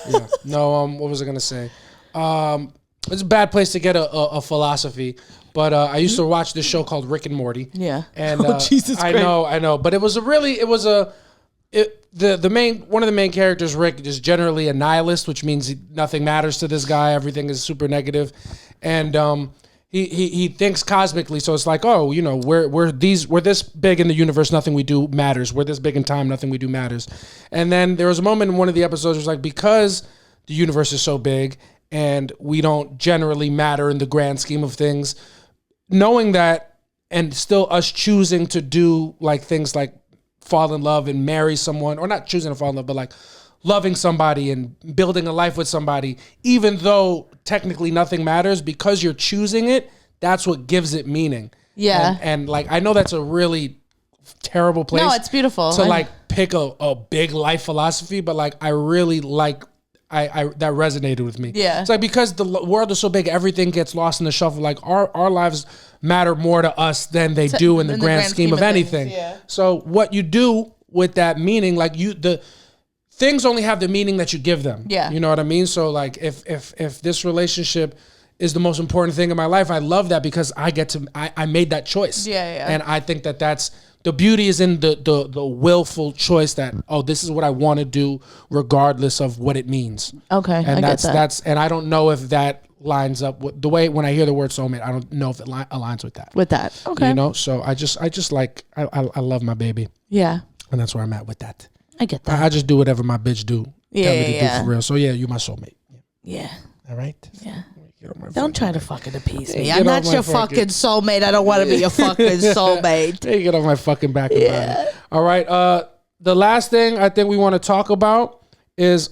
Yeah. No, what was I going to say? It's a bad place to get a philosophy, but I used to watch this show called Rick and Morty. Yeah. And Jesus Christ. I know, but one of the main characters, Rick, is generally a nihilist, which means nothing matters to this guy. Everything is super negative, and he thinks cosmically. So it's like, oh, we're this big in the universe, nothing we do matters. We're this big in time, nothing we do matters. And then there was a moment in one of the episodes where it's like, because the universe is so big and we don't generally matter in the grand scheme of things, knowing that, and still us choosing to do like things like fall in love and marry someone, or not choosing to fall in love, but like loving somebody and building a life with somebody, even though technically nothing matters, because you're choosing it, that's what gives it meaning. Yeah. And like, I know that's a really terrible place. No, it's beautiful. To like pick a big life philosophy, but like, I really like, I that resonated with me. Yeah. It's like, because the world is so big, everything gets lost in the shuffle. Like our lives matter more to us than they do in the grand scheme of anything. Things, yeah. So what you do with that meaning, like the things only have the meaning that you give them. Yeah. You know what I mean? So like if this relationship is the most important thing in my life, I love that because I made that choice. Yeah. And I think that's the beauty is in the willful choice that, oh, this is what I want to do regardless of what it means. Okay. And I get that. that's and I don't know if that lines up with the way when I hear the word soulmate, I don't know if it aligns with that. With that. Okay. So I just like I love my baby. Yeah. And that's where I'm at with that. I get that. I just do whatever my bitch do. Tell me to do for real. So yeah, you my soulmate. Yeah. All right. Yeah. Get on my Don't try to fucking appease me. Hey, I'm get not off your my fucking- fucking soulmate. I don't want to be your fucking soulmate. Hey, get off my fucking back about it. All right. The last thing I think we want to talk about is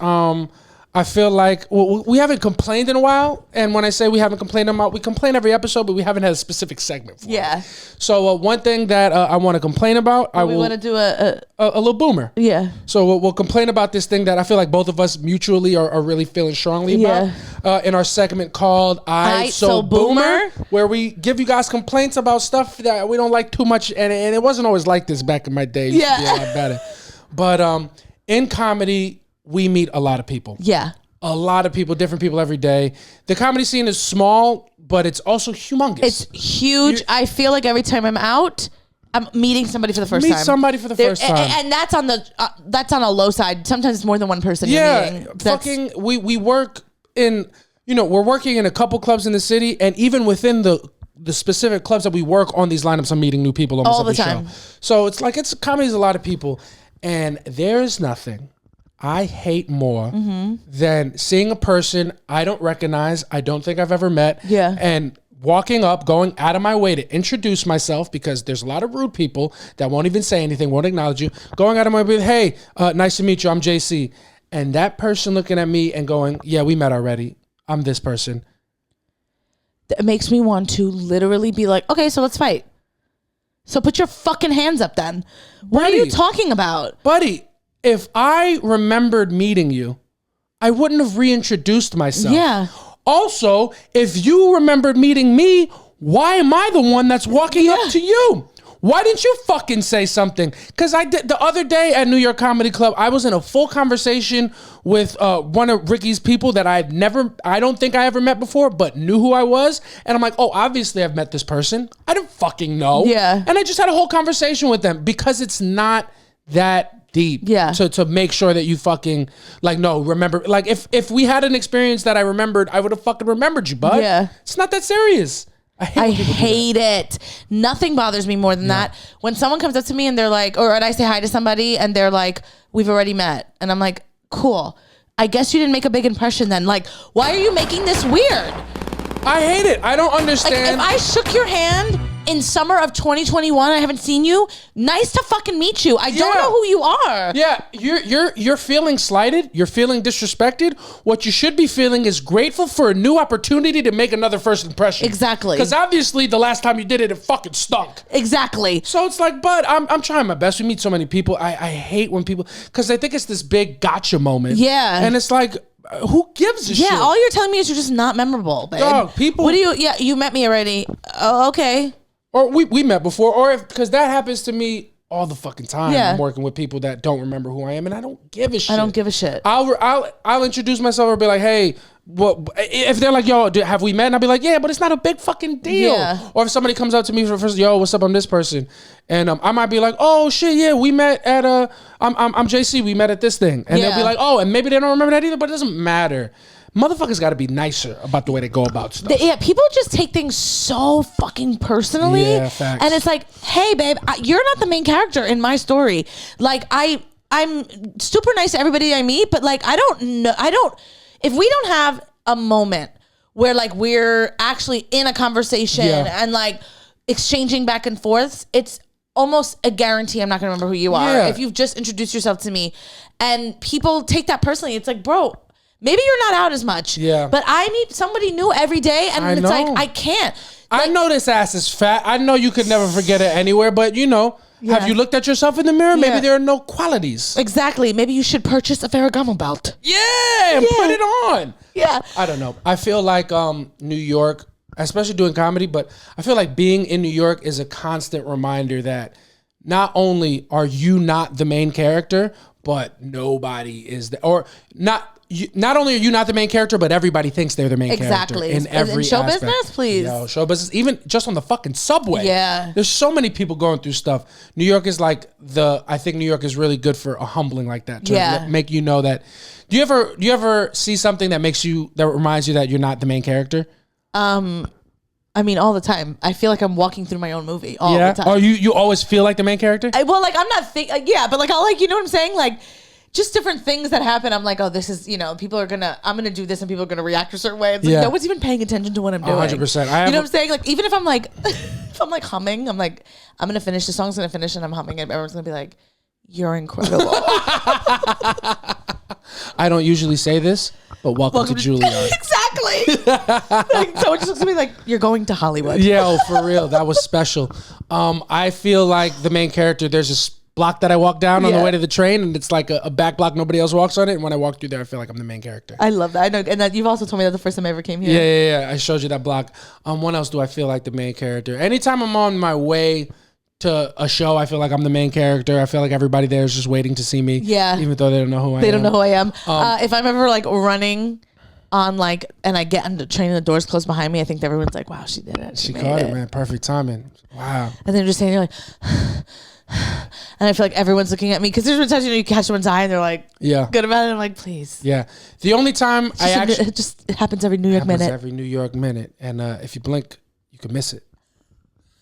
I feel like we haven't complained in a while, and when I say we haven't complained in a while, we complain every episode, but we haven't had a specific segment for it. Yeah. So one thing that I want to complain about, We want to do a little boomer. yeah. So we'll complain about this thing that I feel like both of us mutually are really feeling strongly about in our segment called I So Boomer, where we give you guys complaints about stuff that we don't like too much, and it wasn't always like this back in my day. It used to be a lot better. But in comedy, we meet a lot of people. Yeah. A lot of people, different people every day. The comedy scene is small, but it's also humongous. It's huge. I feel like every time I'm out, I'm meeting somebody for the first time. Meet somebody for the first time. And that's on that's on a low side. Sometimes it's more than one person you're meeting. We work in, we're working in a couple clubs in the city, and even within the specific clubs that we work on these lineups, I'm meeting new people almost all the every time. show. So it's like, comedy's a lot of people, and there's nothing I hate more than seeing a person I don't recognize, I don't think I've ever met, and walking up, going out of my way to introduce myself, because there's a lot of rude people that won't even say anything, won't acknowledge you, going out of my way, hey, nice to meet you, I'm JC. And that person looking at me and going, yeah, we met already, I'm this person. It makes me want to literally be like, okay, so let's fight. So put your fucking hands up then. What are you talking about? Buddy, if I remembered meeting you, I wouldn't have reintroduced myself. Yeah. Also, if you remembered meeting me, why am I the one that's walking up to you? Why didn't you fucking say something? Because I did the other day at New York Comedy Club. I was in a full conversation with one of Ricky's people that I don't think I ever met before, but knew who I was. And I'm like, oh, obviously I've met this person. I didn't fucking know. Yeah. And I just had a whole conversation with them because it's not that deep. Yeah. To make sure that you fucking like no remember like if we had an experience that I remembered, I would have fucking remembered you, bud. Yeah. It's not that serious. I hate it. Nothing bothers me more than that. When someone comes up to me and they're like, or I say hi to somebody and they're like, we've already met. And I'm like, cool. I guess you didn't make a big impression then. Like, why are you making this weird? I hate it. I don't Like, understand. if I shook your hand in summer of 2021, I haven't seen you. Nice to fucking meet you. I don't know who you are. Yeah, you're feeling slighted. You're feeling disrespected. What you should be feeling is grateful for a new opportunity to make another first impression. Exactly. Because obviously the last time you did it, it fucking stunk. Exactly. So it's like, bud, I'm trying my best. We meet so many people. I hate when people, because I think it's this big gotcha moment. Yeah. And it's like, who gives a shit? Yeah, all you're telling me is you're just not memorable, babe. Dog, people. What do you? Yeah, you met me already. Oh, okay. Or we met before, or because that happens to me all the fucking time. Yeah. I'm working with people that don't remember who I am, and I don't give a shit. I don't give a shit. I'll introduce myself or be like, hey, what? If they're like, yo, have we met? And I'll be like, yeah, but it's not a big fucking deal. Yeah. Or if somebody comes up to me for the first, yo, what's up? I'm this person, and I might be like, oh shit, yeah, we met at I'm JC. We met at this thing, and they'll be like, oh, and maybe they don't remember that either, but it doesn't matter. Motherfuckers got to be nicer about the way they go about stuff. Yeah, people just take things so fucking personally. Yeah, facts. And it's like, hey, babe, you're not the main character in my story. Like, I'm super nice to everybody I meet, but like, I don't know. If we don't have a moment where like we're actually in a conversation and like exchanging back and forth, it's almost a guarantee I'm not gonna remember who you are. Yeah. If you've just introduced yourself to me and people take that personally, it's like, bro, maybe you're not out as much. Yeah. But I meet somebody new every day and it's like, I can't. I know this ass is fat. I know you could never forget it anywhere, but you know, have you looked at yourself in the mirror? Maybe there are no qualities. Exactly. Maybe you should purchase a Ferragamo belt. Yeah, and put it on. Yeah. I don't know. I feel like New York, especially doing comedy, but I feel like being in New York is a constant reminder that not only are you not the main character, but nobody is or not. Not only are you not the main character, but everybody thinks they're the main character in every in show aspect. business, please. Yo, show business, even just on the fucking subway. Yeah. There's so many people going through stuff. New York is like I think New York is really good for a humbling like that. To make you know that. Do you ever see something that reminds you that you're not the main character? I mean, all the time. I feel like I'm walking through my own movie all the time. Oh, you always feel like the main character? Well, like I'm not but like I'll like, you know what I'm saying? Like, just different things that happen. I'm like, oh, this is, I'm going to do this and people are going to react a certain way. It's like, no one's even paying attention to what I'm doing. 100%. You know what I'm saying? Like, even if I'm like, humming, I'm like, I'm going to finish, the song's going to finish and I'm humming and everyone's going to be like, you're incredible. I don't usually say this, but welcome to Juilliard. Exactly. Like, someone just looks at me like, you're going to Hollywood. Yeah, oh, for real. That was special. I feel like the main character, there's this block that I walk down on the way to the train, and it's like a back block, nobody else walks on it, and when I walk through there I feel like I'm the main character. I love that. I know, and that you've also told me that the first time I ever came here. Yeah. I showed you that block. What else do I feel like the main character? Anytime I'm on my way to a show, I feel like I'm the main character. I feel like everybody there is just waiting to see me. Yeah. Even though they don't know who I am. They don't know who I am. If I'm ever like running on like, and I get on the train and the doors close behind me, I think everyone's like, wow, she did it. She caught it, man. Perfect timing. Wow. And then just saying, you're like, and I feel like everyone's looking at me because there's times you catch someone's eye and they're like, good about it. I'm like, please. Yeah. The only time it happens every New York minute. Every New York minute, and if you blink, you can miss it.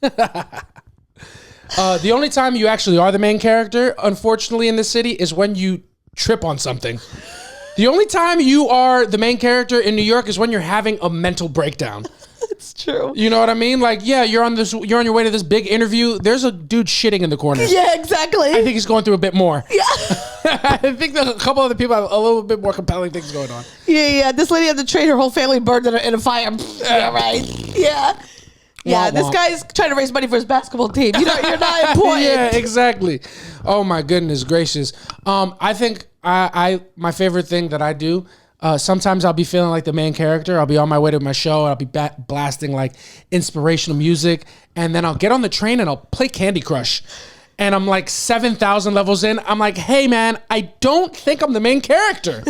The only time you actually are the main character, unfortunately, in this city, is when you trip on something. The only time you are the main character in New York is when you're having a mental breakdown. It's true. You know what I mean? Like, you're on your way to this big interview. There's a dude shitting in the corner. Yeah, exactly. I think he's going through a bit more. Yeah. I think a couple other people have a little bit more compelling things going on. Yeah. This lady on the train, her whole family burned in a fire. Yeah, right. Yeah. Yeah, this guy's trying to raise money for his basketball team. You're not important. Yeah, exactly. Oh my goodness gracious. I think my favorite thing that I do, Sometimes I'll be feeling like the main character. I'll be on my way to my show. And I'll be blasting like inspirational music. And then I'll get on the train and I'll play Candy Crush. And I'm like 7,000 levels in. I'm like, hey, man, I don't think I'm the main character.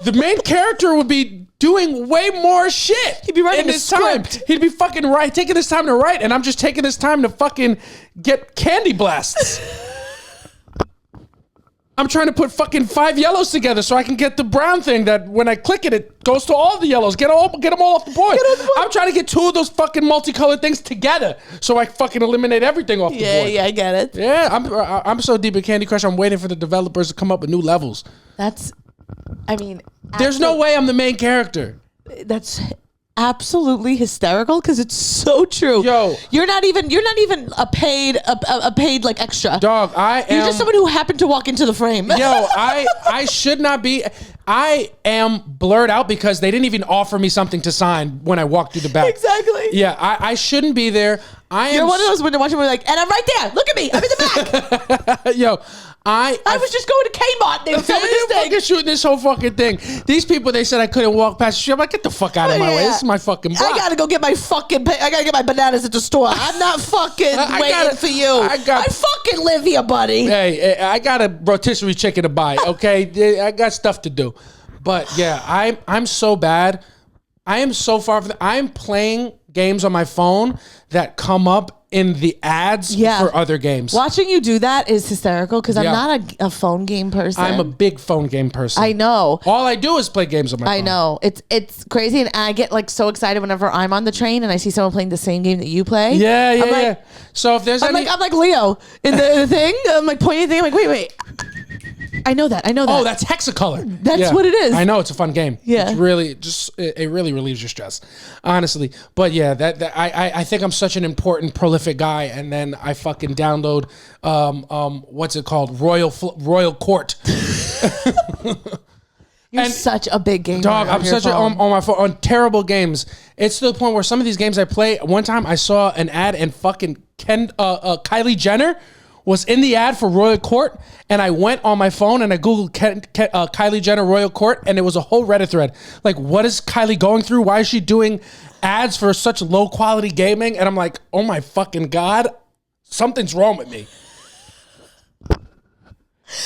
The main character would be doing way more shit. He'd be writing in a his script. time. He'd be fucking taking this time to write. And I'm just taking this time to fucking get candy blasts. I'm trying to put fucking 5 yellows together so I can get the brown thing that when I click it, it goes to all the yellows. Get them all off the board. I'm trying to get 2 of those fucking multicolored things together so I fucking eliminate everything off the board. Yeah, I get it. Yeah, I'm so deep in Candy Crush, I'm waiting for the developers to come up with new levels. There's no way I'm the main character. That's absolutely hysterical because it's so true. Yo, you're not even a paid like extra. Dog, You're just someone who happened to walk into the frame. Yo, I should not be. I am blurred out because they didn't even offer me something to sign when I walked through the back. Exactly. Yeah, I shouldn't be there. You're one of those when they're watching, we're like, and I'm right there. Look at me. I'm in the back. Yo, I was just going to Kmart. They were filming this thing. Fucking shooting this whole fucking thing. These people, they said I couldn't walk past the street. I'm like, get the fuck out of my way. This is my fucking block. I gotta go get my I gotta get my bananas at the store. I'm not fucking waiting for you. I fucking live here, buddy. Hey, I got a rotisserie chicken to buy. Okay, I got stuff to do. But yeah, I'm so bad. I am so far from. I'm playing games on my phone that come up in the ads for other games. Watching you do that is hysterical because I'm not a phone game person. I'm a big phone game person. I know. All I do is play games on my phone. I know. It's crazy, and I get like so excited whenever I'm on the train and I see someone playing the same game that you play. Yeah. So if there's I'm like Leo in the thing. I'm like pointing the thing. I'm like, wait. I know that. Oh, that's Hexacolor. That's what it is. I know, it's a fun game. Yeah. It's really it really relieves your stress, honestly. But yeah, I think I'm such an important, prolific guy, and then I fucking download what's it called, Royal Court. You're such a big gamer. Dog, I'm such on my phone on terrible games. It's to the point where some of these games I play. One time I saw an ad and fucking Kylie Jenner was in the ad for Royal Court, and I went on my phone and I googled Kylie Jenner Royal Court, and it was a whole Reddit thread. Like, what is Kylie going through? Why is she doing ads for such low quality gaming? And I'm like, oh my fucking God, something's wrong with me.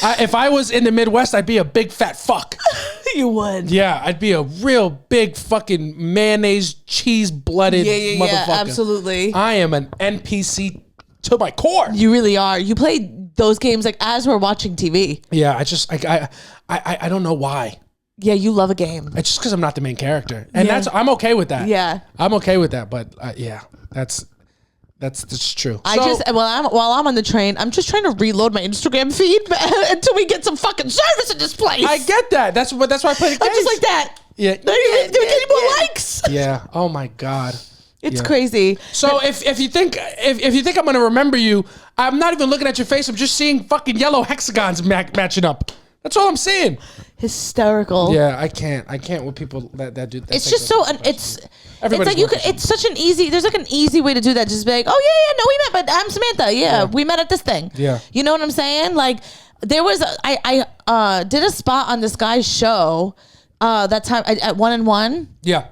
If I was in the Midwest, I'd be a big fat fuck. You would. Yeah, I'd be a real big fucking mayonnaise, cheese-blooded motherfucker. Yeah, absolutely. I am an NPC to my core. You really are. You play those games like as we're watching TV. Yeah, I don't know why. Yeah, you love a game. It's just because I'm not the main character, and I'm okay with that. Yeah, I'm okay with that. But that's true. While I'm on the train, I'm just trying to reload my Instagram feed until we get some fucking service in this place. I get that. That's why I play the games. I'm just like that. Yeah, do we get any more likes? Yeah. Oh my God. It's crazy. So if you think I'm gonna remember you, I'm not even looking at your face. I'm just seeing fucking yellow hexagons matching up. That's all I'm seeing. Hysterical. Yeah, I can't with people that do that. It's just so it's like you could. It's such an easy. There's like an easy way to do that. Just be like, oh yeah, no, we met, but I'm Samantha. Yeah, we met at this thing. Yeah, you know what I'm saying? Like there was I did a spot on this guy's show that time at 1 and 1. Yeah.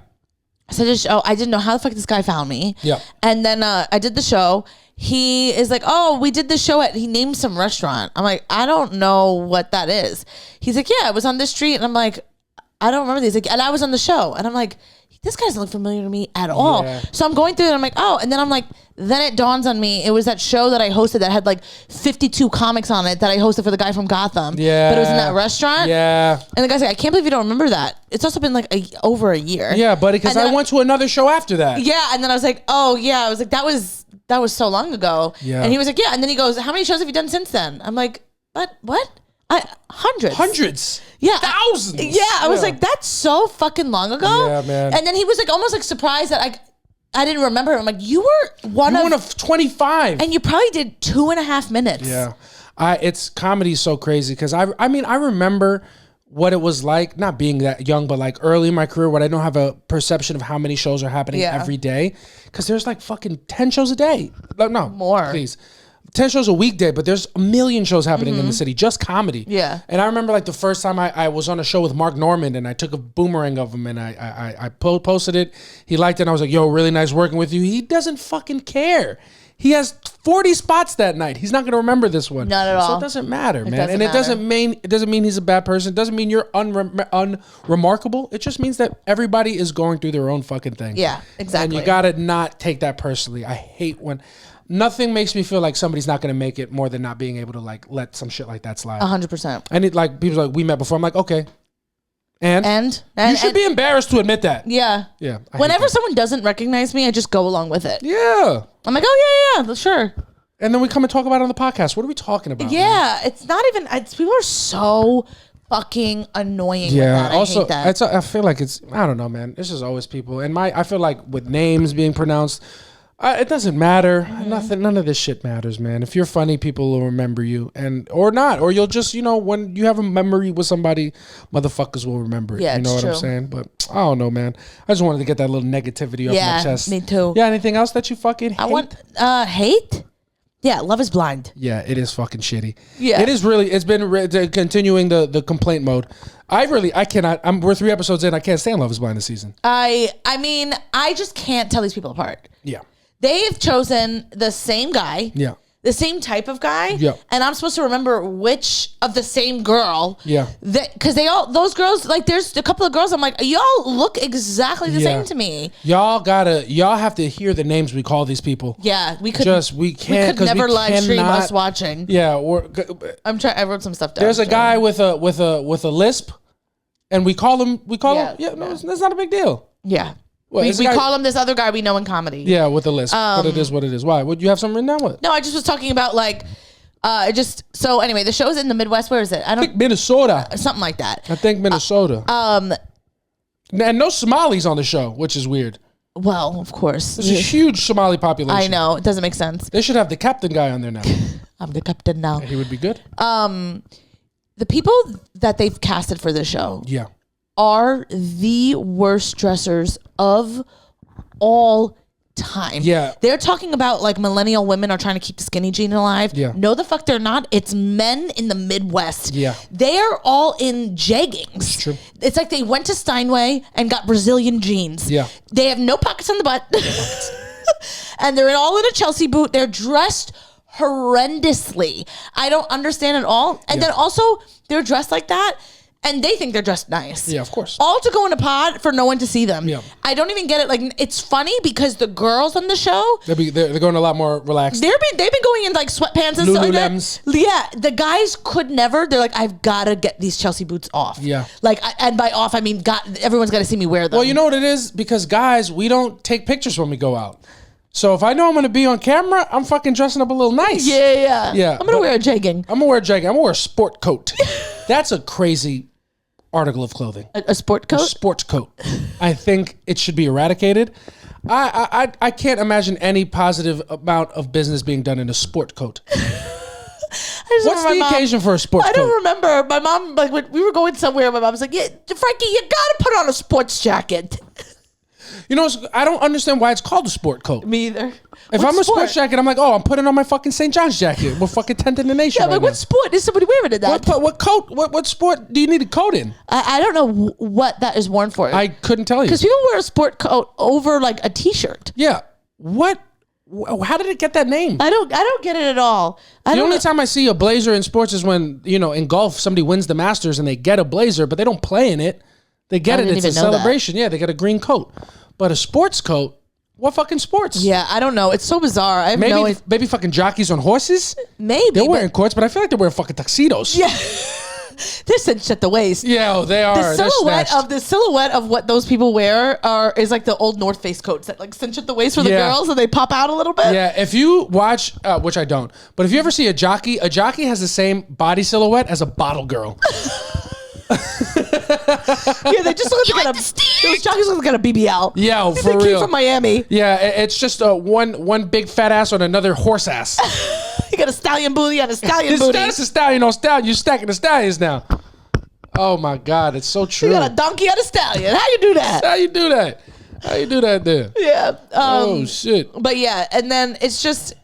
So I didn't know how the fuck this guy found me. Yeah. And then I did the show. He is like, oh, we did the show he named some restaurant. I'm like, I don't know what that is. He's like, yeah, it was on this street. And I'm like, I don't remember these. Like, and I was on the show. And I'm like, this guy doesn't look familiar to me at all. Yeah. So I'm going through it and I'm like, oh, and then I'm like, then it dawns on me, it was that show that I hosted that had like 52 comics on it that I hosted for the guy from Gotham. Yeah. But it was in that restaurant. Yeah. And the guy's like, I can't believe you don't remember that. It's also been like over a year. Yeah, buddy, because I went to another show after that. Yeah, and then I was like, oh yeah. I was like, that was so long ago. Yeah. And he was like, yeah. And then he goes, how many shows have you done since then? I'm like, what? Hundreds. Yeah. Thousands. I was like, that's so fucking long ago. Yeah, man. And then he was like almost like surprised that I didn't remember him. I'm like, you were one of 25. And you probably did 2.5 minutes. Yeah. It's comedy is so crazy because I remember what it was like, not being that young, but like early in my career when I don't have a perception of how many shows are happening every day. Because there's like fucking 10 shows a day. Like, no, more. Please. 10 shows a weekday, but there's a million shows happening in the city, just comedy. Yeah. And I remember like the first time I was on a show with Mark Norman, and I took a boomerang of him, and I posted it. He liked it, and I was like, yo, really nice working with you. He doesn't fucking care. He has 40 spots that night. He's not going to remember this one. Not at all. So it doesn't matter, man. Doesn't and matter. it doesn't mean he's a bad person. It doesn't mean you're unremarkable. It just means that everybody is going through their own fucking thing. Yeah, exactly. And you got to not take that personally. I hate when nothing makes me feel like somebody's not going to make it more than not being able to like let some shit like that slide. 100%. And it like people's like, we met before. I'm like, okay. And you should be embarrassed to admit that. Yeah. Yeah. Whenever someone doesn't recognize me, I just go along with it. Yeah. I'm like, oh yeah, sure. And then we come and talk about it on the podcast. What are we talking about? Yeah, man? it's not even. People are so fucking annoying. Yeah. With that. Also, I hate that. I feel like it's. I don't know, man. This is always people, and I feel like with names being pronounced, it doesn't matter. None of this shit matters, man. If you're funny, people will remember you, or not, or you'll just, when you have a memory with somebody, motherfuckers will remember it. Yeah, you know it's what I'm true. saying? But I don't know, man. I just wanted to get that little negativity off my chest. Me too. Yeah. Anything else that you fucking hate? I want hate. Yeah, Love is Blind. Yeah, it is fucking shitty. Yeah. It is really, it's been continuing the complaint mode. I cannot, we're 3 episodes in, I can't stand Love is Blind this season. I mean, I just can't tell these people apart. Yeah. They've chosen the same guy. Yeah. The same type of guy. Yeah. And I'm supposed to remember which of the same girl. Yeah. Because those girls, like there's a couple of girls, I'm like, y'all look exactly the same to me. Y'all have to hear the names we call these people. Yeah. We could never live stream us watching. Yeah. I wrote some stuff down. There's a guy with a lisp, and we call him, that's not a big deal. Yeah. Well, we call him this other guy we know in comedy. Yeah, with a lisp. But it is what it is. Why? Would you have something written down with? No, I just was talking about so anyway, the show's in the Midwest. Where is it? I think Minnesota. Something like that. I think Minnesota. And no Somalis on the show, which is weird. Well, of course. There's a huge Somali population. I know. It doesn't make sense. They should have the captain guy on there now. I'm the captain now. He would be good. The people that they've casted for this show are the worst dressers of all time. Yeah. They're talking about like millennial women are trying to keep the skinny jean alive. Yeah. No, the fuck they're not. It's men in the Midwest. Yeah. They're all in jeggings. It's true. It's like they went to Steinway and got Brazilian jeans. Yeah. They have no pockets on the butt. And they're all in a Chelsea boot. They're dressed horrendously. I don't understand at all. And then also they're dressed like that. And they think they're dressed nice. Yeah, of course. All to go in a pod for no one to see them. Yeah. I don't even get it. Like, it's funny because the girls on the show, They're going a lot more relaxed. they've been going in like sweatpants and stuff like Lululems. that. Yeah, the guys could never. They're like, I've got to get these Chelsea boots off. Yeah. Like, and by off, I mean, everyone's got to see me wear them. Well, you know what it is? Because guys, we don't take pictures when we go out. So if I know I'm going to be on camera, I'm fucking dressing up a little nice. Yeah. Yeah. I'm going to wear a jegging. I'm going to wear a jacket. I'm going to wear a sport coat. That's a crazy article of clothing. A sport coat? A sports coat. I think it should be eradicated. I can't imagine any positive amount of business being done in a sport coat. What's the occasion for a sports coat? I don't remember. My mom, like, when we were going somewhere, my mom was like, yeah, Frankie, you got to put on a sports jacket. You know, I don't understand why it's called a sport coat. Me either. If I'm a sports jacket, I'm like, oh, I'm putting on my fucking St. John's jacket. We're fucking 10th in the nation. Yeah, but what sport is somebody wearing in that? What coat? What sport do you need a coat in? I don't know what that is worn for. I couldn't tell you. Because people wear a sport coat over like a t-shirt. Yeah. What? How did it get that name? I don't get it at all. The only time I see a blazer in sports is when, in golf, somebody wins the Masters and they get a blazer, but they don't play in it. They get it. It's a celebration. Yeah, they get a green coat. But a sports coat, what fucking sports? Yeah, I don't know. It's so bizarre. I have maybe fucking jockeys on horses? Maybe. They're wearing coats, but I feel like they're wearing fucking tuxedos. Yeah. They're cinched at the waist. Yeah, they are. The silhouette of what those people wear is like the old North Face coats that like cinch at the waist for the girls and they pop out a little bit. Yeah, if you watch, which I don't, but if you ever see a jockey has the same body silhouette as a bottle girl. Yeah, they just look like those jockeys look like a BBL. Yeah, for they real. Came from Miami. Yeah, it's just one big fat ass on another horse ass. You got a stallion booty on a stallion booty. That's a stallion on stallion. You're stacking the stallions now. Oh my God, it's so true. You got a donkey on a stallion. How you do that? How you do that there? Yeah. Oh shit. But yeah, and then it's just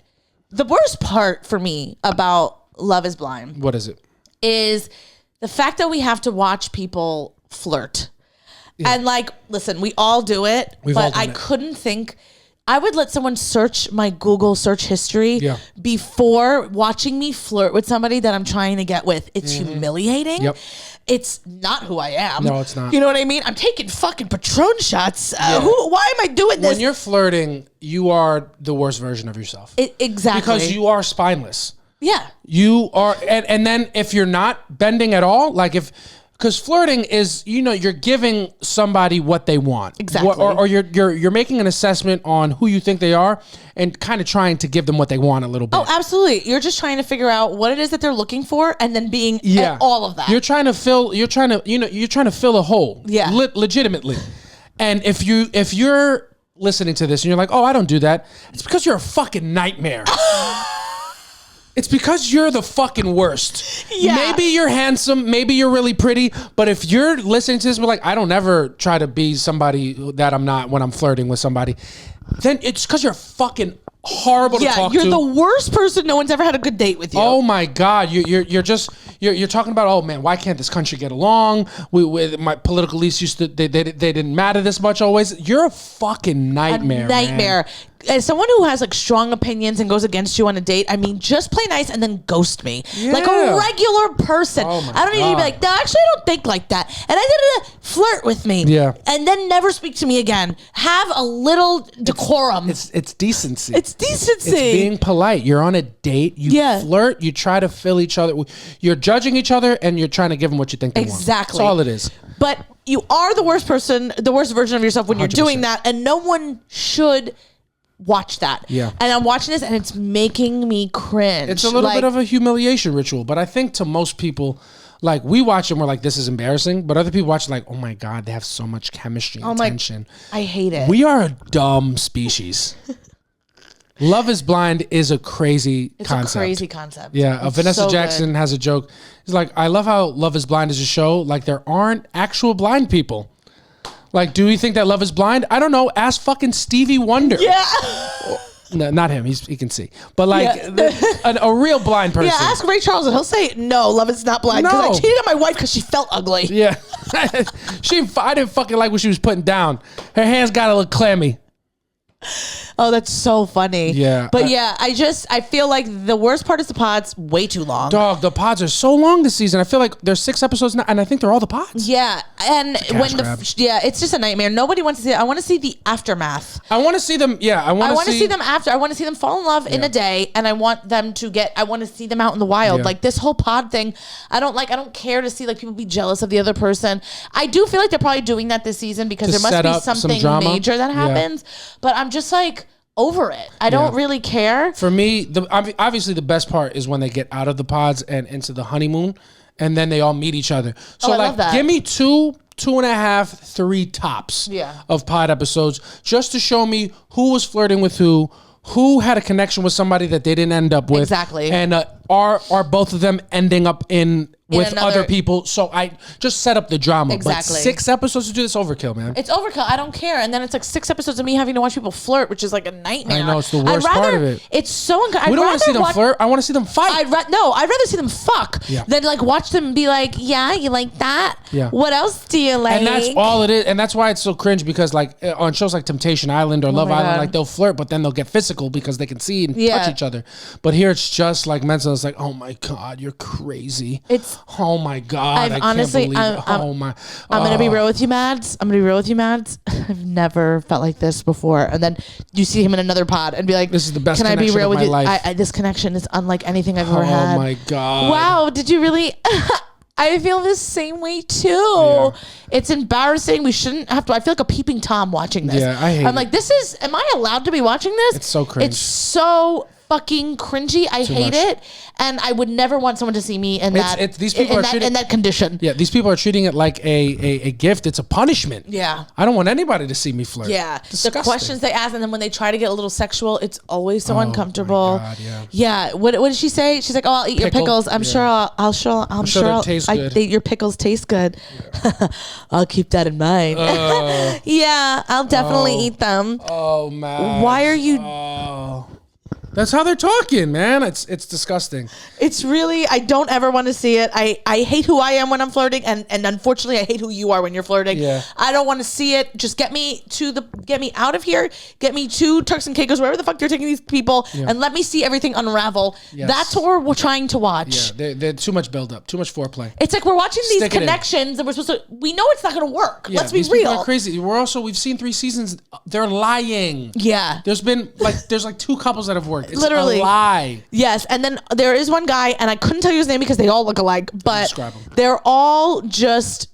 The worst part for me about Love is Blind What is it? is the fact that we have to watch people flirt. Yeah. And like, listen, we all do it, but I couldn't think. I would let someone search my Google search history before watching me flirt with somebody that I'm trying to get with. It's humiliating. Yep. It's not who I am. No, it's not. You know what I mean? I'm taking fucking Patron shots. Why am I doing this? When you're flirting, you are the worst version of yourself. Exactly. Because you are spineless. Yeah. You are, and then if you're not bending at all, like because flirting is, you're giving somebody what they want. Exactly. Or you're making an assessment on who you think they are and kind of trying to give them what they want a little bit. Oh, absolutely. You're just trying to figure out what it is that they're looking for and then being all of that. You're trying to fill a hole. Yeah. Legitimately. And if you're listening to this and you're like, oh, I don't do that, it's because you're a fucking nightmare. It's because you're the fucking worst. Yeah. Maybe you're handsome, maybe you're really pretty, but if you're listening to this, but like, I don't ever try to be somebody that I'm not when I'm flirting with somebody, then it's because you're fucking horrible to talk to. You're the worst person. No one's ever had a good date with you. Oh my God. You're talking about, oh man, why can't this country get along? My political elites they didn't matter this much always. You're a fucking nightmare. A nightmare. Man. As someone who has like strong opinions and goes against you on a date, I mean, just play nice and then ghost me. Yeah. Like a regular person. Oh I don't need to be like, no, actually, I don't think like that. And I did flirt with me. Yeah. And then never speak to me again. Have a little decorum. It's decency. It's decency. It's being polite. You're on a date. You flirt. You try to fill each other. You're judging each other and you're trying to give them what you think they want. Exactly. That's all it is. But you are the worst person, the worst version of yourself when 100%. You're doing that. And no one should watch that. Yeah. And I'm watching this and it's making me cringe. It's a little bit of a humiliation ritual, but I think to most people, like, we watch it and we're like, this is embarrassing, but other people watch it like, oh my God, they have so much chemistry and tension. I hate it. We are a dumb species. Love is Blind is a crazy concept. It's a crazy concept. Yeah. Vanessa Jackson has a joke. It's like, I love how Love is Blind is a show. Like, there aren't actual blind people. Like, do you think that Love is Blind? I don't know. Ask fucking Stevie Wonder. Yeah. No, not him. He can see. But like a real blind person. Yeah, ask Ray Charles and he'll say, no, Love is not blind. Because I cheated on my wife because she felt ugly. Yeah. I didn't fucking like what she was putting down. Her hands got a little clammy. Oh, that's so funny. Yeah. But I feel like the worst part is the pods way too long. Dog, the pods are so long this season. I feel like there's 6 episodes now, and I think they're all the pods. Yeah. And it's just a nightmare. Nobody wants to see it. I want to see the aftermath. I want to see them. Yeah. I want to see them after. I want to see them fall in love in a day, and I want them to I want to see them out in the wild. Like this whole pod thing, I don't care to see like people be jealous of the other person. I do feel like they're probably doing that this season because there must be something major that happens. But I'm just like over it. I don't really care. For me, obviously the best part is when they get out of the pods and into the honeymoon, and then they all meet each other. So I love that. Give me 2.5, 3 tops of pod episodes just to show me who was flirting with who had a connection with somebody that they didn't end up with. Exactly. And are both of them ending up with other people? So I just set up the drama. Exactly. But 6 episodes to do this overkill, man. It's overkill. I don't care. And then it's like 6 episodes of me having to watch people flirt, which is like a nightmare. I know, it's the worst part of it. It's so we don't want to see them flirt. I want to see them fight. I'd rather see them fuck than like watch them be like, yeah, you like that? Yeah. What else do you like? And that's all it is. And that's why it's so cringe, because like on shows like Temptation Island or Love Island, like they'll flirt, but then they'll get physical because they can see and touch each other. But here it's just like mental. It's like, oh my God, you're crazy. Oh my God. I honestly, can't believe it. I'm going to be real with you, Mads. I've never felt like this before. And then you see him in another pod and be like, this is the best connection of my life. This connection is unlike anything I've ever had. Oh my God. Wow. Did you really? I feel the same way too. Yeah. It's embarrassing. We shouldn't have to. I feel like a peeping Tom watching this. Yeah, I hate it. I'm like, am I allowed to be watching this? It's so cringe. It's so fucking cringy. I hate it. And I would never want someone to see me in that condition. Yeah, these people are treating it like a gift. It's a punishment. Yeah. I don't want anybody to see me flirt. Yeah. Disgusting. The questions they ask, and then when they try to get a little sexual, it's always so uncomfortable. My God, yeah. Yeah. What did she say? She's like, oh, I'll eat your pickles. I'm sure your pickles taste good. Yeah. I'll keep that in mind. Yeah, I'll definitely eat them. Oh, man. Why are you... That's how they're talking, man. It's disgusting. It's really, I don't ever want to see it. I hate who I am when I'm flirting, and unfortunately I hate who you are when you're flirting. Yeah. I don't want to see it. Just get me out of here. Get me to Turks and Caicos, wherever the fuck you're taking these people, and let me see everything unravel. Yes. That's what we're trying to watch. Yeah, they're too much build up, too much foreplay. It's like we're watching these Stick it in. connections, and we know it's not going to work. Yeah, Let's be these people real. are crazy. We've seen 3 seasons. They're lying. Yeah. There's 2 couples that have worked. It's Literally. a lie. Yes, and then there is one guy, and I couldn't tell you his name because they all look alike, but Describe him. they're all just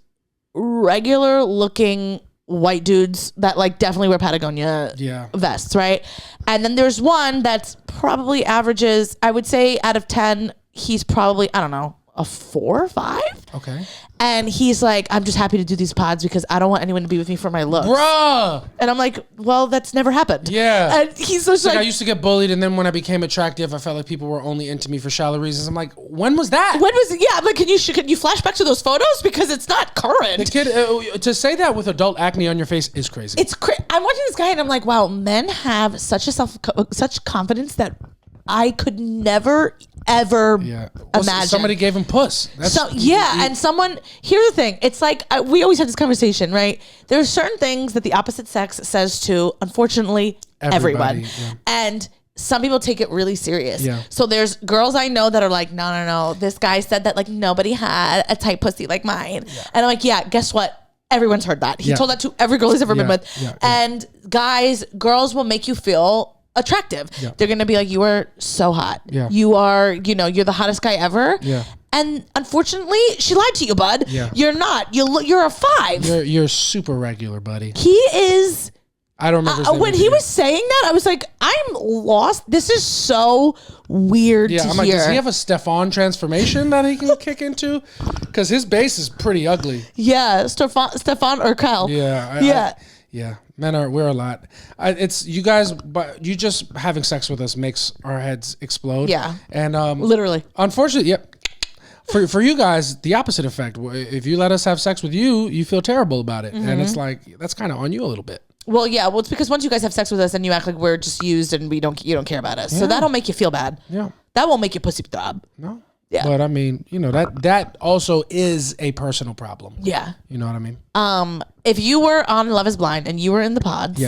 regular looking white dudes that like definitely wear Patagonia vests, right? And then there's one that's probably averages, I would say out of 10, he's probably, I don't know, a 4 or 5. Okay. And he's like, I'm just happy to do these pods because I don't want anyone to be with me for my looks. Bruh. And I'm like, well, that's never happened. Yeah. And he's just Like, like, I used to get bullied, and then when I became attractive, I felt like people were only into me for shallow reasons. I'm like, when was that? when was it? Yeah, I'm like, can you flash back to those photos because it's not current. The kid to say that with adult acne on your face is crazy. It's I'm watching this guy and I'm like, wow, men have such confidence that I could never ever imagine. Somebody gave him puss. And someone. Here's the thing. It's like we always have this conversation, right? There are certain things that the opposite sex says to, unfortunately, everyone, yeah. and some people take it really serious. Yeah. So there's girls I know that are like, no. This guy said that like nobody had a tight pussy like mine, and I'm like, yeah. Guess what? Everyone's heard that. He told that to every girl he's ever been with. And girls will make you feel attractive. They're gonna be like, you are so hot. You are, you're the hottest guy ever. And unfortunately, she lied to you, bud. You're not. You're a 5. You're super regular, buddy. He is. I don't remember his name when he was saying that, I was like, I'm lost. This is so weird to I'm like, hear. does he have a Stefan transformation that he can kick into? Because his base is pretty ugly. Yeah, Stefan Urkel. Yeah. We're a lot. It's you guys, but you just having sex with us makes our heads explode. Yeah. And literally. Unfortunately, For you guys, the opposite effect. If you let us have sex with you, you feel terrible about it, and it's like that's kind of on you a little bit. Well, yeah. Well, it's because once you guys have sex with us, and you act like we're just used, and you don't care about us. So that'll make you feel bad. Yeah. That won't make your pussy throb. No. Yeah. But I mean, that also is a personal problem. Yeah. You know what I mean? If you were on Love Is Blind and you were in the pods,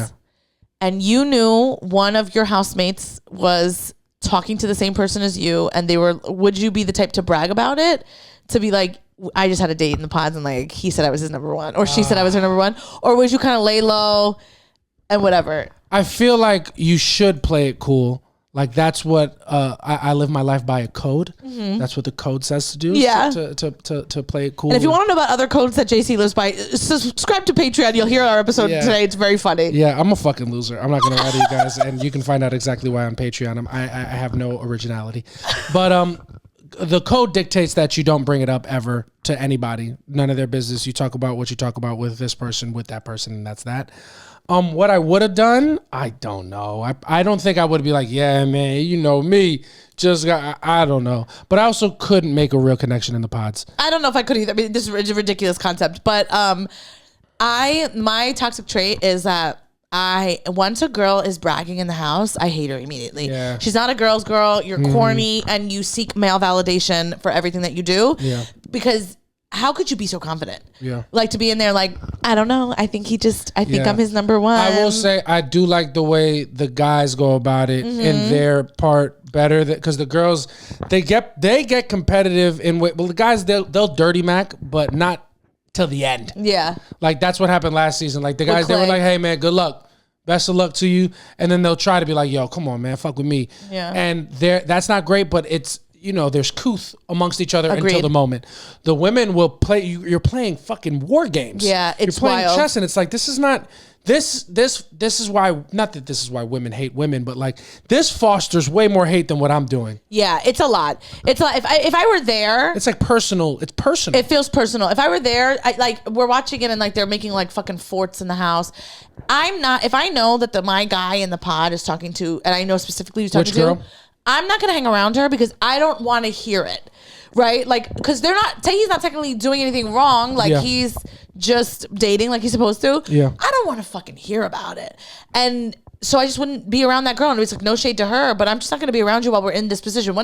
and you knew one of your housemates was talking to the same person as you, and would you be the type to brag about it? To be like, I just had a date in the pods, and like he said I was his number 1, or she said I was her number 1, or would you kind of lay low and whatever? I feel like you should play it cool. Like that's what I live my life by a code. That's what the code says to do. Yeah. To play it cool. And if you want to know about other codes that JC lives by, subscribe to Patreon. You'll hear our episode today. It's very funny. Yeah, I'm a fucking loser. I'm not gonna lie to you guys, and you can find out exactly why on Patreon. I have no originality, but the code dictates that you don't bring it up ever to anybody. None of their business. You talk about what you talk about with this person, with that person, and that's that. What I would have done, I don't know. I don't think I would be like, yeah, man, you know me. I don't know. But I also couldn't make a real connection in the pods. I don't know if I could either. I mean, this is a ridiculous concept. But my toxic trait is that once a girl is bragging in the house, I hate her immediately. Yeah. She's not a girl's girl. You're corny, and you seek male validation for everything that you do. Yeah. Because how could you be so confident? Yeah. Like to be in there like, I don't know. I think I'm his number 1. I will say I do like the way the guys go about it in their part better, because the girls they get competitive in way. Well, the guys they'll dirty Mac, but not till the end. Yeah. Like that's what happened last season. Like the guys, they were like, hey man, good luck. Best of luck to you. And then they'll try to be like, yo, come on, man, fuck with me. Yeah. And that's not great, but it's, there's couth amongst each other Agreed. until the moment. The women will play, you're playing fucking war games. Yeah, it's You're playing wild. chess, and it's like, this is not, this is why, not that this is why women hate women, but like, this fosters way more hate than what I'm doing. Yeah, it's a lot. It's a lot. If I were there, It's like personal. It's personal. it feels personal. If I were there, we're watching it and like they're making like fucking forts in the house. I'm not. If I know that my guy in the pod is talking to, and I know specifically who's talking Which to, girl? I'm not gonna hang around her because I don't want to hear it. Right? Like, because he's not technically doing anything wrong. Like Yeah. he's just dating like he's supposed to, Yeah. I don't want to fucking hear about it. And so I just wouldn't be around that girl. And it's like, no shade to her, but I'm just not going to be around you while we're in this position.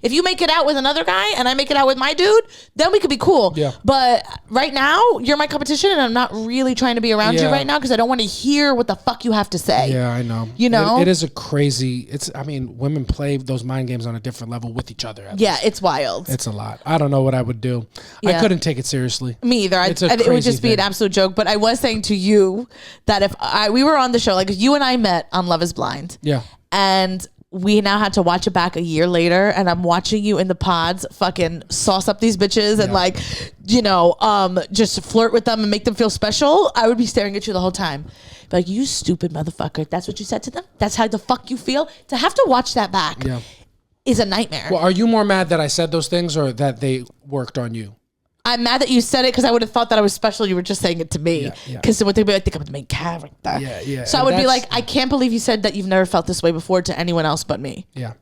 If you make it out with another guy and I make it out with my dude, then we could be cool. Yeah. But right now, you're my competition and I'm not really trying to be around you right now because I don't want to hear what the fuck you have to say. Yeah, I know. You know? It is a crazy, women play those mind games on a different level with each other. Yeah, it's wild. It's a lot. I don't know what I would do. Yeah. I couldn't take it seriously. Me either. It would just be an absolute joke. But I was saying to you that if we were on the show, like you and I met on Love is Blind. Yeah. And we now had to watch it back a year later, and I'm watching you in the pods fucking sauce up these bitches and just flirt with them and make them feel special. I would be staring at you the whole time. Like, you stupid motherfucker. That's what you said to them? That's how the fuck you feel? To have to watch that back is a nightmare. Well, are you more mad that I said those things or that they worked on you? I'm mad that you said it because I would have thought that I was special. You were just saying it to me. Because then they'd be like, I think I'm the main character. Yeah. So I would be like, I can't believe you said that you've never felt this way before to anyone else but me. Yeah.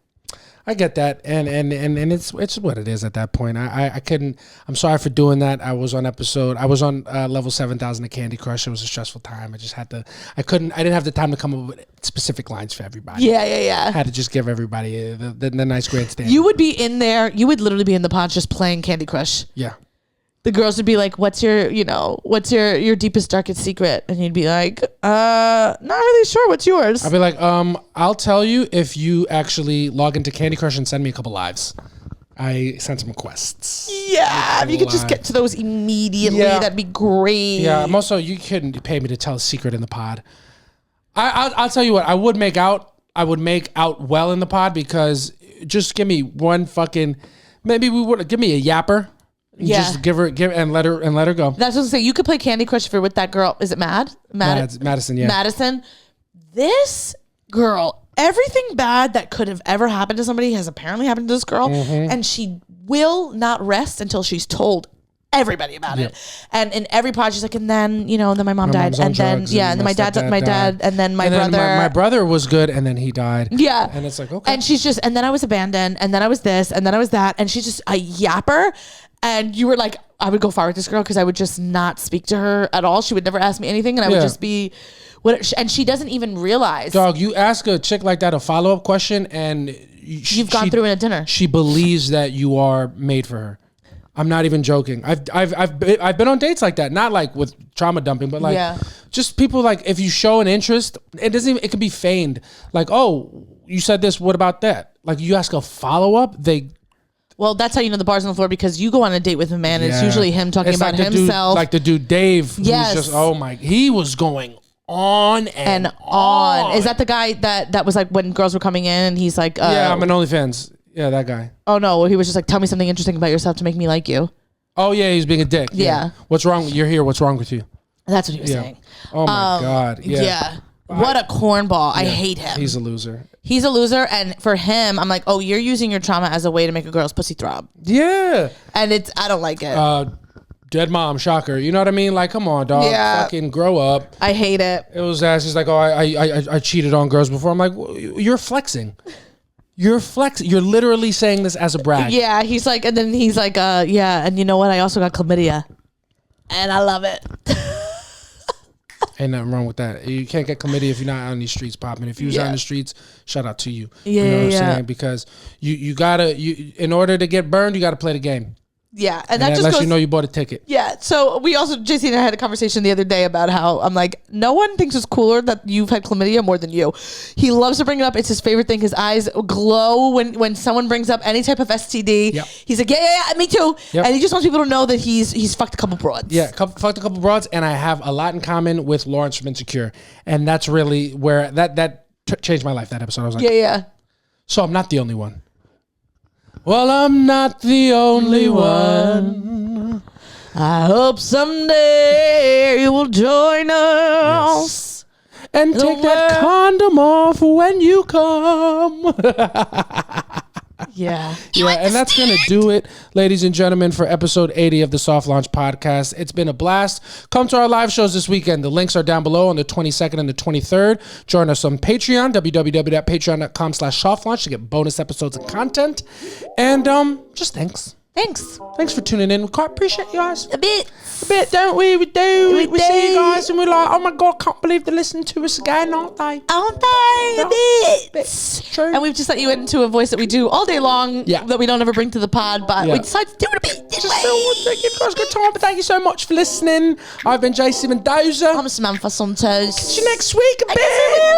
I get that. And it's what it is at that point. I couldn't, I'm sorry for doing that. I was on level 7,000 of Candy Crush. It was a stressful time. I didn't have the time to come up with specific lines for everybody. Yeah. I had to just give everybody the nice grandstand. You would be in there. You would literally be in the pod just playing Candy Crush. Yeah. The girls would be like, what's your deepest, darkest secret? And you'd be like, not really sure. What's yours? I'd be like, I'll tell you if you actually log into Candy Crush and send me a couple lives. I sent some requests. Yeah, if you could just get to those immediately, that'd be great. Yeah, I'm also, you couldn't pay me to tell a secret in the pod. I'll tell you what, I would make out well in the pod because just give me one fucking, give me a yapper. Just give and let her go. That's what I'm saying. You could play Candy Crush if you're with that girl. Is it Madison? Yeah. Madison. This girl, everything bad that could have ever happened to somebody has apparently happened to this girl, and she will not rest until she's told everybody about it. And in every project, she's like, and then then my mom died, and then and then my dad, and then my brother. My brother was good, and then he died. Yeah, and it's like, okay. And she's just, and then I was abandoned, and then I was this, and then I was that, and she's just a yapper. And you were like, I would go far with this girl because I would just not speak to her at all. She would never ask me anything, and I would just be, and she doesn't even realize. Dog, you ask a chick like that a follow-up question, and you've gone through in a dinner. She believes that you are made for her. I'm not even joking. I've been on dates like that, not like with trauma dumping, but like just people like if you show an interest, it can be feigned. Like, oh, you said this. What about that? Like you ask a follow-up, Well, that's how you know the bar's on the floor because you go on a date with a man and it's usually him talking about himself. Like the dude Dave, who's just, he was going on and on. Is that the guy that was like when girls were coming in and he's like... yeah, I'm an OnlyFans. Yeah, that guy. Oh, no. He was just like, tell me something interesting about yourself to make me like you. Oh, yeah, he's being a dick. Yeah. What's wrong? You're here. What's wrong with you? That's what he was saying. Oh, my God. Yeah. What a cornball. I hate him. He's a loser. He's a loser. And for him, I'm like, oh, you're using your trauma as a way to make a girl's pussy throb. Yeah. And I don't like it. Dead mom, shocker. You know what I mean? Like, come on, dog. Yeah. Fucking grow up. I hate it. It was ass. He's like, oh, I cheated on girls before. I'm like, you're flexing. You're literally saying this as a brag. Yeah. He's like, and then he's like, yeah. And you know what? I also got chlamydia. And I love it. Ain't nothing wrong with that. You can't get chlamydia if you're not out on these streets popping. If you was out on the streets, shout out to you. Yeah, you know what I'm saying? Because you gotta, in order to get burned, you gotta play the game. Yeah, and that just lets you know you bought a ticket. Yeah, so we also, JC and I had a conversation the other day about how I'm like, no one thinks it's cooler that you've had chlamydia more than you. He loves to bring it up. It's his favorite thing. His eyes glow when someone brings up any type of STD. Yep. He's like, yeah, me too. Yep. And he just wants people to know that he's fucked a couple broads. Yeah, fucked a couple broads, and I have a lot in common with Lawrence from Insecure, and that's really where that changed my life. That episode, I was like, yeah. So I'm not the only one. Well, I'm not the only one. I hope someday you will join us. Yes. And take that condom off when you come. Yeah. Yeah, and that's going to do it, ladies and gentlemen, for episode 80 of the Soft Launch Podcast. It's been a blast. Come to our live shows this weekend. The links are down below on the 22nd and the 23rd. Join us on Patreon, www.patreon.com/softlaunch to get bonus episodes and content. And just thanks. Thanks. Thanks for tuning in. We quite appreciate you guys. A bit. A bit, don't we? We do. We We see you do. guys and we're like, oh my God, can't believe they're listening to us again, aren't they? Aren't they? A bit. True. And we've just let you into a voice that we do all day long. Yeah. That we don't ever bring to the pod, but Yeah. we decided to do it a bit. Just still want to give you guys a good time, but thank you so much for listening. I've been JC Mendoza. I'm Samantha Santos. See you next week. A I guess I bit.